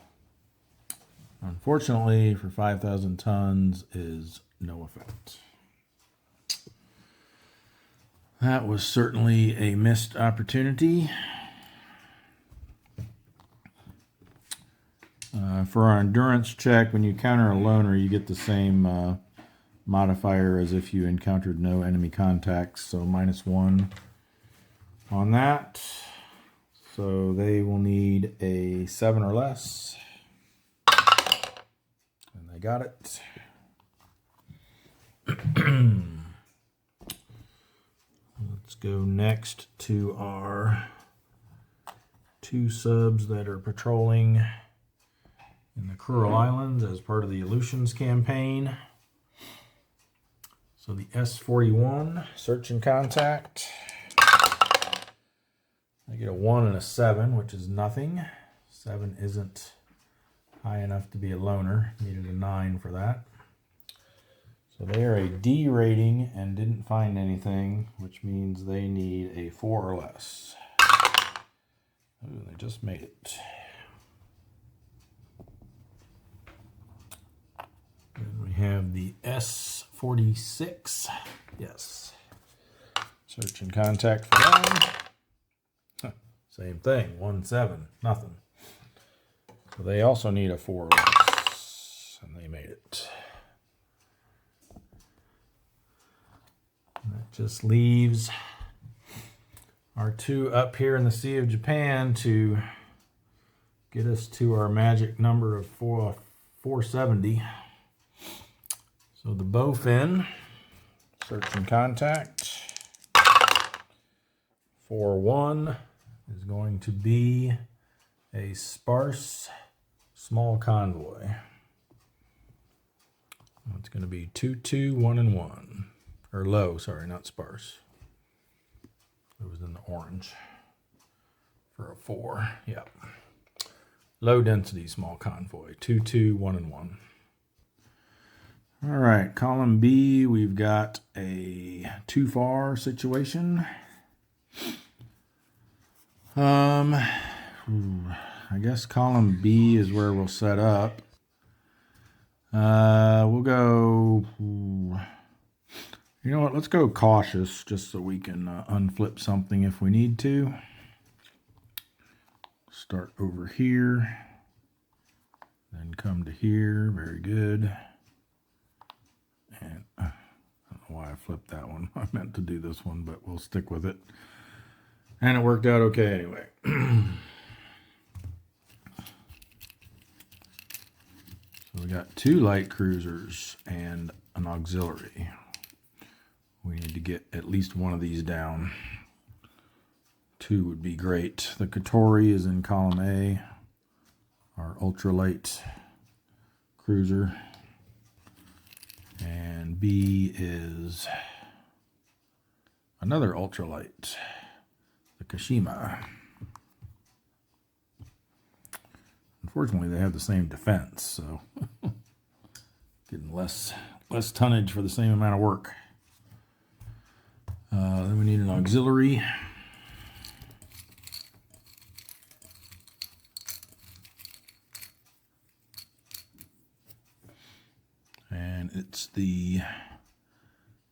Unfortunately, for 5,000 tons is no effect. That was certainly a missed opportunity. For our endurance check, when you counter a loner, you get the same modifier as if you encountered no enemy contacts, so -1 on that. So they will need a 7 or less. And they got it. Let's go next to our 2 subs that are patrolling in the Kuril Islands as part of the Aleutians campaign. So the S-41, search and contact. I get a 1 and a 7, which is nothing. 7 isn't high enough to be a loner. Needed a 9 for that. So they are a D rating and didn't find anything, which means they need a 4 or less. Ooh, they just made it. Then we have the S-46. Yes. Search and contact for them. Same thing, 1-7, nothing. So they also need a 4 or less, and they made it. And that just leaves our 2 up here in the Sea of Japan to get us to our magic number of 470. So the bowfin, search and contact, 4-1 is going to be a sparse small convoy. It's going to be 2-2, 1-1. Or low, sorry, not sparse. It was in the orange for a 4. Yep. Low density small convoy, 2-2, 1-1. All right, column B, we've got a too far situation. I guess column B is where we'll set up. We'll go, you know what, let's go cautious just so we can unflip something if we need to. Start over here, then come to here, very good. And I don't know why I flipped that one. I meant to do this one, but we'll stick with it. And it worked out okay anyway. So we got 2 light cruisers and an auxiliary. We need to get at least one of these down. 2 would be great. The Katori is in column A, our ultralight cruiser. And B is another ultralight, the Kashima. Unfortunately, they have the same defense, so getting less tonnage for the same amount of work. Then we need an auxiliary. And it's the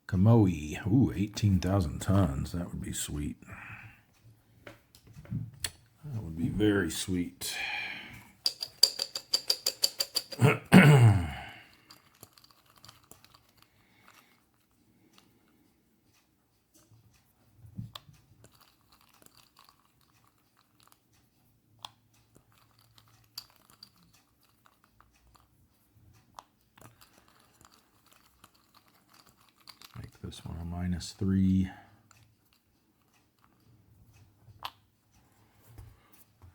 Kamoi. Ooh, 18,000 tons. That would be sweet. That would be very sweet. Make this one a -3.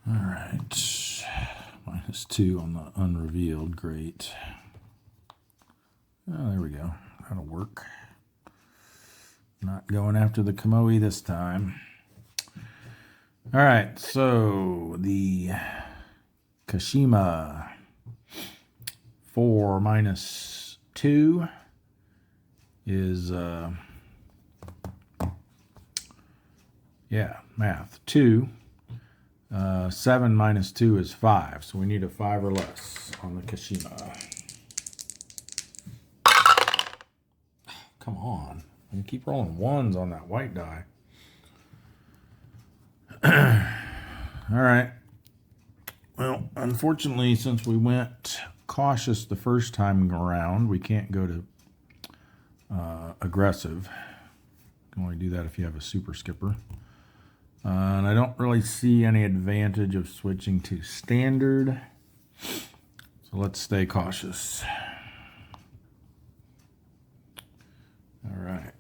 All right. My -2 on the unrevealed. Great. Oh, there we go. That'll work. Not going after the Kamoi this time. All right, so the Kashima 4 minus 2 is, math, 2. 7 minus 2 is 5, so we need a 5 or less on the Kashima. Come on. You keep rolling 1s on that white die. All right. Well, unfortunately, since we went cautious the first time around, we can't go to aggressive. You can only do that if you have a super skipper. And I don't really see any advantage of switching to standard. So let's stay cautious. All right.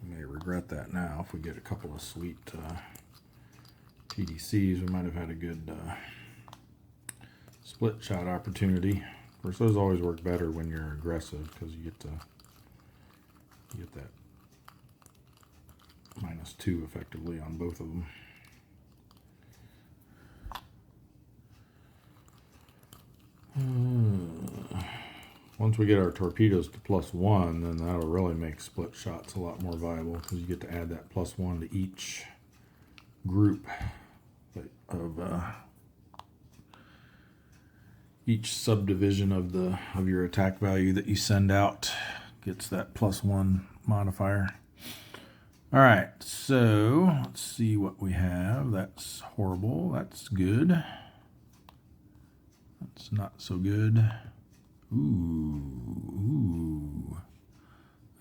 We may regret that now. If we get a couple of sweet TDCs, we might have had a good split shot opportunity. Of course, those always work better when you're aggressive because you get that -2 effectively on both of them. Once we get our torpedoes to +1, then that'll really make split shots a lot more viable because you get to add that +1 to each group of each subdivision of your attack value that you send out gets that +1 modifier. All right, so let's see what we have. That's horrible. That's good. That's not so good. Ooh.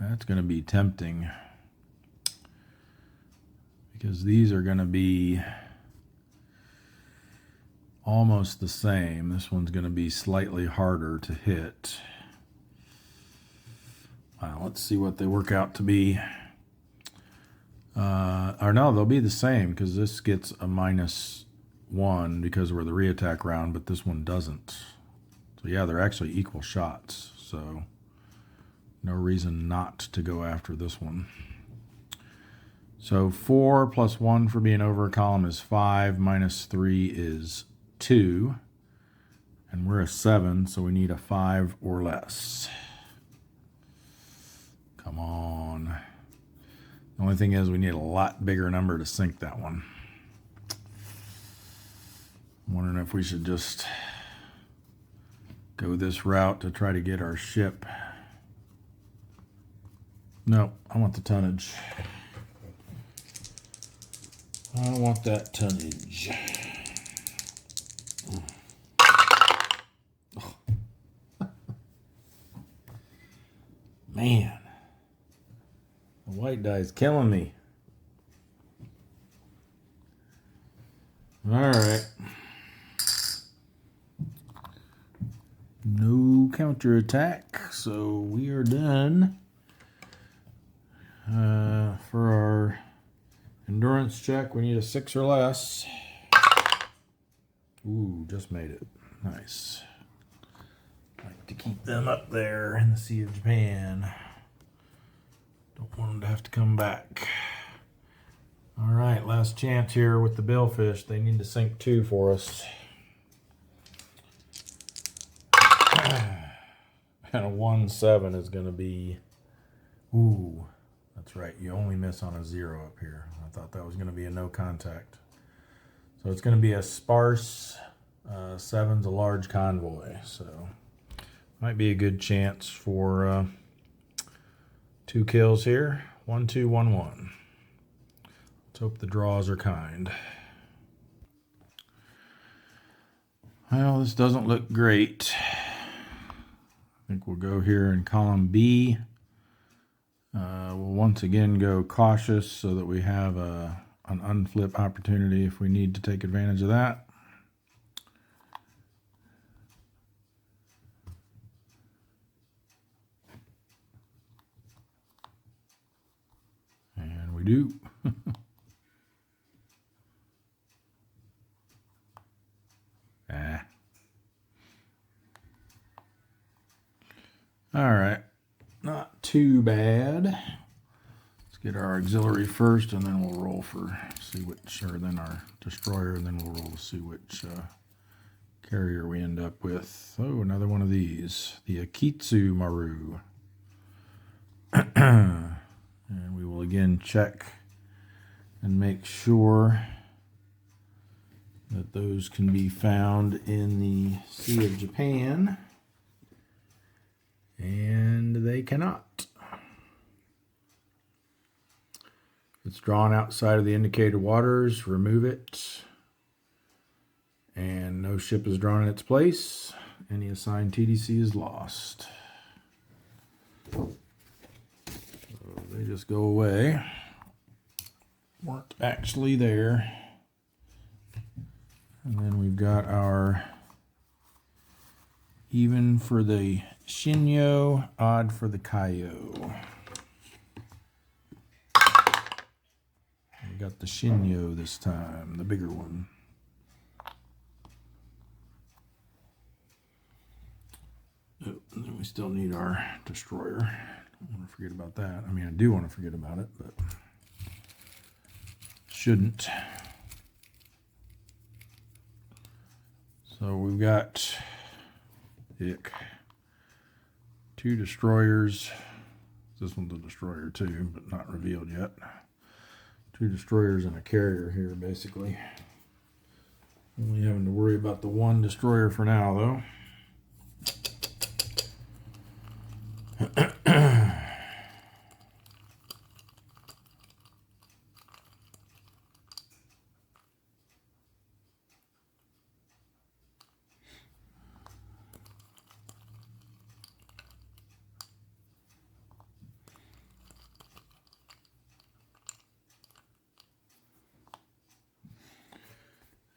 That's going to be tempting because these are going to be almost the same. This one's going to be slightly harder to hit. Let's see what they work out to be. Or no, they'll be the same because this gets a -1 because we're the reattack round, but this one doesn't. So yeah, they're actually equal shots. So no reason not to go after this one. So 4 + 1 for being over a column is 5, -3 is 2. And we're a 7, so we need a 5 or less. Come on. The only thing is we need a lot bigger number to sink that one. I'm wondering if we should just go this route to try to get our ship. No, I want the tonnage. I want that tonnage. Oh. Man. The white die is killing me. All right. No counterattack, so we are done. For our endurance check, we need a 6 or less. Ooh, just made it. Nice. Like to keep them up there in the Sea of Japan. Don't want them to have to come back. All right, last chance here with the billfish. They need to sink 2 for us. And a 1-7 is going to be... Ooh, that's right. You only miss on a 0 up here. I thought that was going to be a no contact. So it's going to be a sparse... 7's a large convoy. So might be a good chance for 2 kills here. 1, 2, 1, 1. Let's hope the draws are kind. Well, this doesn't look great. I think we'll go here in column B. We'll once again go cautious so that we have an unflip opportunity if we need to take advantage of that. we do. Ah. All right. Not too bad. Let's get our auxiliary first, and then we'll roll for see which, or then our destroyer, and then we'll roll to see which carrier we end up with. Oh, another one of these. The Akitsu Maru. And we will again check and make sure that those can be found in the Sea of Japan. And they cannot. It's drawn outside of the indicated waters, remove it. And no ship is drawn in its place. Any assigned TDC is lost. So they just go away. Weren't actually there. And then we've got our even for the Shinyo, odd for the Kaio. We got the Shinyo this time, the bigger one. Oh, and then we still need our destroyer. Don't want to forget about that. I mean, I do want to forget about it, but shouldn't. So we've got two destroyers. This one's a destroyer too, but not revealed yet. Two destroyers and a carrier here, basically. Only having to worry about the one destroyer for now, though.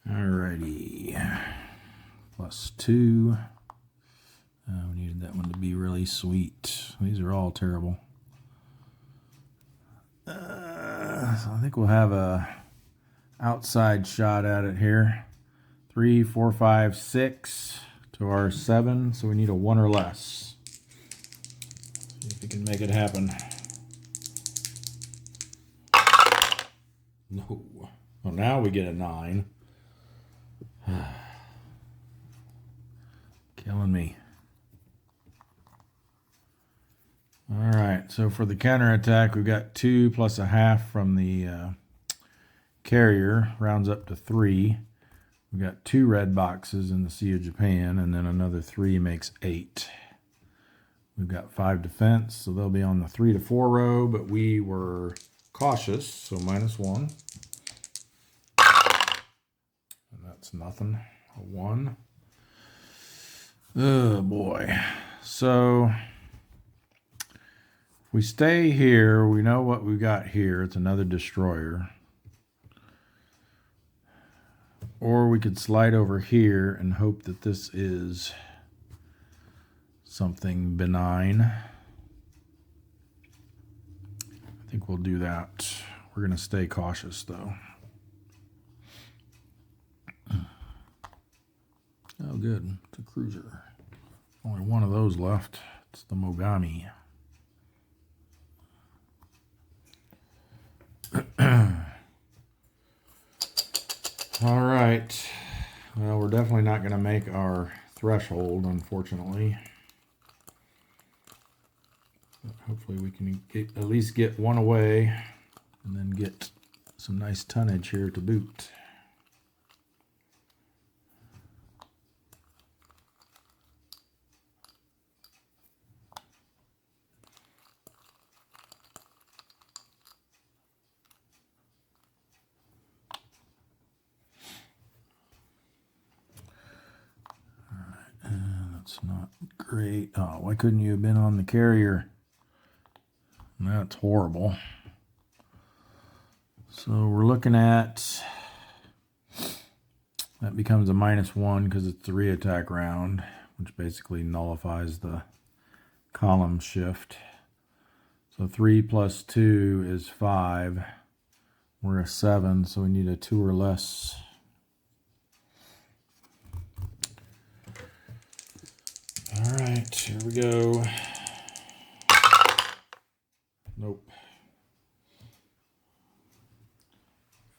Alrighty, +2. We needed that one to be really sweet. These are all terrible. So I think we'll have a outside shot at it here. 3, 4, 5, 6 to our 7. So we need a 1 or less. See if we can make it happen. No. Well, now we get a 9. Killing me. All right, so for the counterattack, we've got 2 plus a half from the carrier, rounds up to 3. We've got 2 red boxes in the Sea of Japan, and then another 3 makes 8. We've got 5 defense, so they'll be on the 3 to 4 row, but we were cautious, so -1. And that's nothing, a 1. Oh boy. So if we stay here, we know what we got here. It's another destroyer. Or we could slide over here and hope that this is something benign. I think we'll do that. We're going to stay cautious though. Oh, good. It's a cruiser. Only one of those left. It's the Mogami. All right. Well, we're definitely not going to make our threshold, unfortunately. But hopefully we can at least get one away and then get some nice tonnage here to boot. That's not great. Oh, why couldn't you have been on the carrier? That's horrible. So we're looking at, that becomes a -1 because it's the re-attack round, which basically nullifies the column shift. So 3 plus 2 is 5. We're a 7, so we need a 2 or less. All right, here we go. Nope.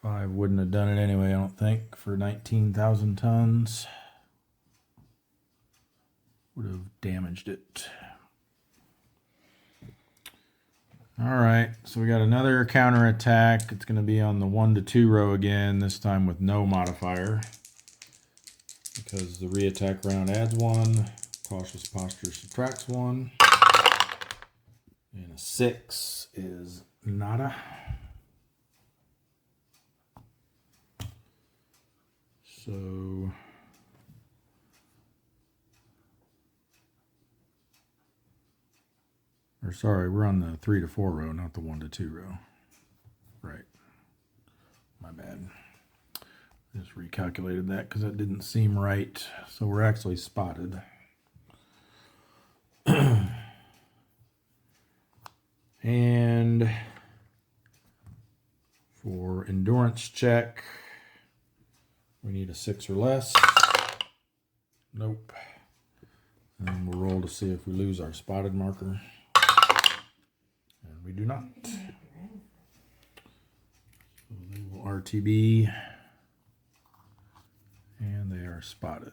5 wouldn't have done it anyway, I don't think, for 19,000 tons. Would have damaged it. All right, so we got another counterattack. It's going to be on the 1 to 2 row again, this time with no modifier. Because the reattack round adds 1, cautious posture subtracts 1. And a 6 is nada. So or sorry, we're on the 3 to 4 row, not the 1 to 2 row. Right. My bad. Just recalculated that because that didn't seem right. So we're actually spotted. And for endurance check, we need a 6 or less. Nope. And we'll roll to see if we lose our spotted marker. And we do not. So they will RTB. And they are spotted.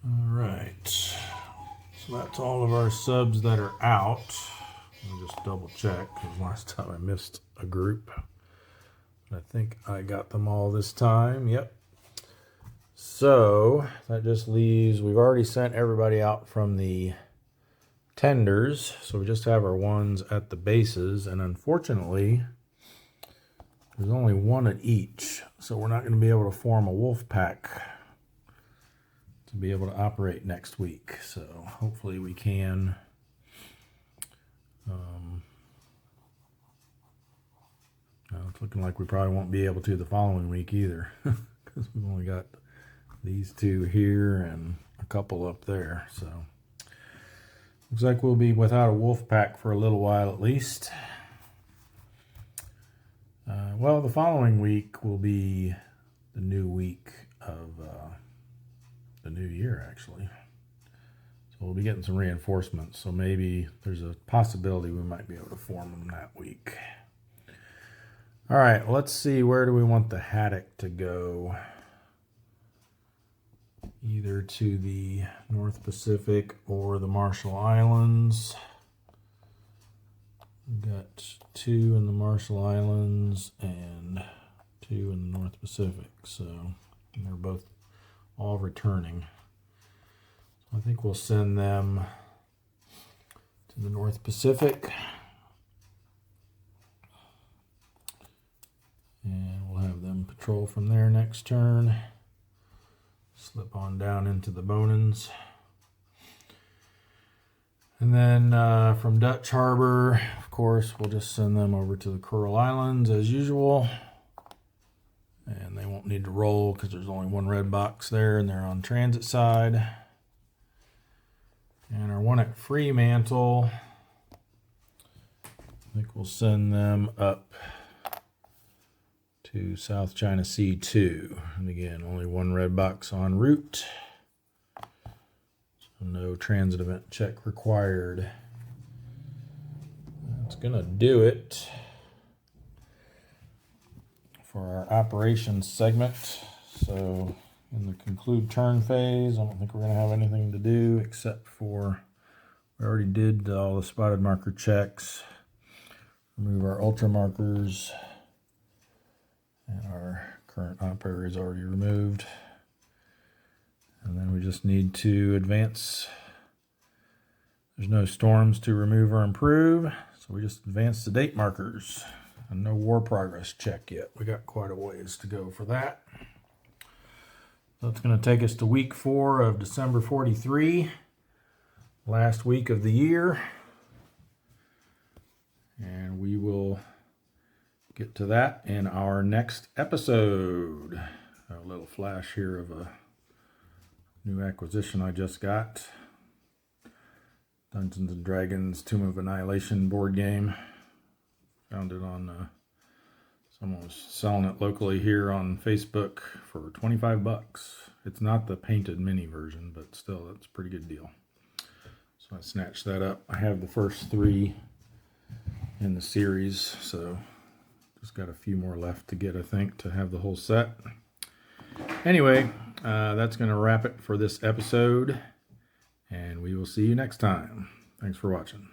All right. So that's all of our subs that are out. Let me just double check because last time I missed a group. I think I got them all this time. Yep. So that just leaves, we've already sent everybody out from the tenders. So we just have our ones at the bases. And unfortunately, there's only one at each. So we're not going to be able to form a wolf pack to be able to operate next week. So hopefully we can. It's looking like we probably won't be able to the following week either because we've only got these two here and a couple up there. So looks like we'll be without a wolf pack for a little while at least. Well, the following week will be the new week of the new year, actually. So we'll be getting some reinforcements. So maybe there's a possibility we might be able to form them that week. All right, let's see. Where do we want the haddock to go? Either to the North Pacific or the Marshall Islands. We've got 2 in the Marshall Islands and 2 in the North Pacific. So they're both all returning. So I think we'll send them to the North Pacific. And we'll have them patrol from there next turn. Slip on down into the Bonans. And then from Dutch Harbor, of course, we'll just send them over to the Coral Islands as usual. And they won't need to roll because there's only one red box there and they're on transit side. And our one at Fremantle, I think we'll send them up to South China Sea 2. And again, only one red box en route. So no transit event check required. That's going to do it for our operations segment. So in the conclude turn phase, I don't think we're going to have anything to do except for we already did all the spotted marker checks. Remove our ultra markers. And our current operator is already removed. And then we just need to advance. There's no storms to remove or improve. So we just advance the date markers. And no war progress check yet. We got quite a ways to go for that. That's going to take us to week 4 of December 43. Last week of the year. And we will get to that in our next episode. A little flash here of a New acquisition I just got. Dungeons and Dragons Tomb of Annihilation board game. Found it on, someone was selling it locally here on Facebook for 25 bucks. It's not the painted mini version, but still, that's a pretty good deal. So I snatched that up. I have the first 3 in the series, so just got a few more left to get, I think, to have the whole set. Anyway, that's going to wrap it for this episode, and we will see you next time. Thanks for watching.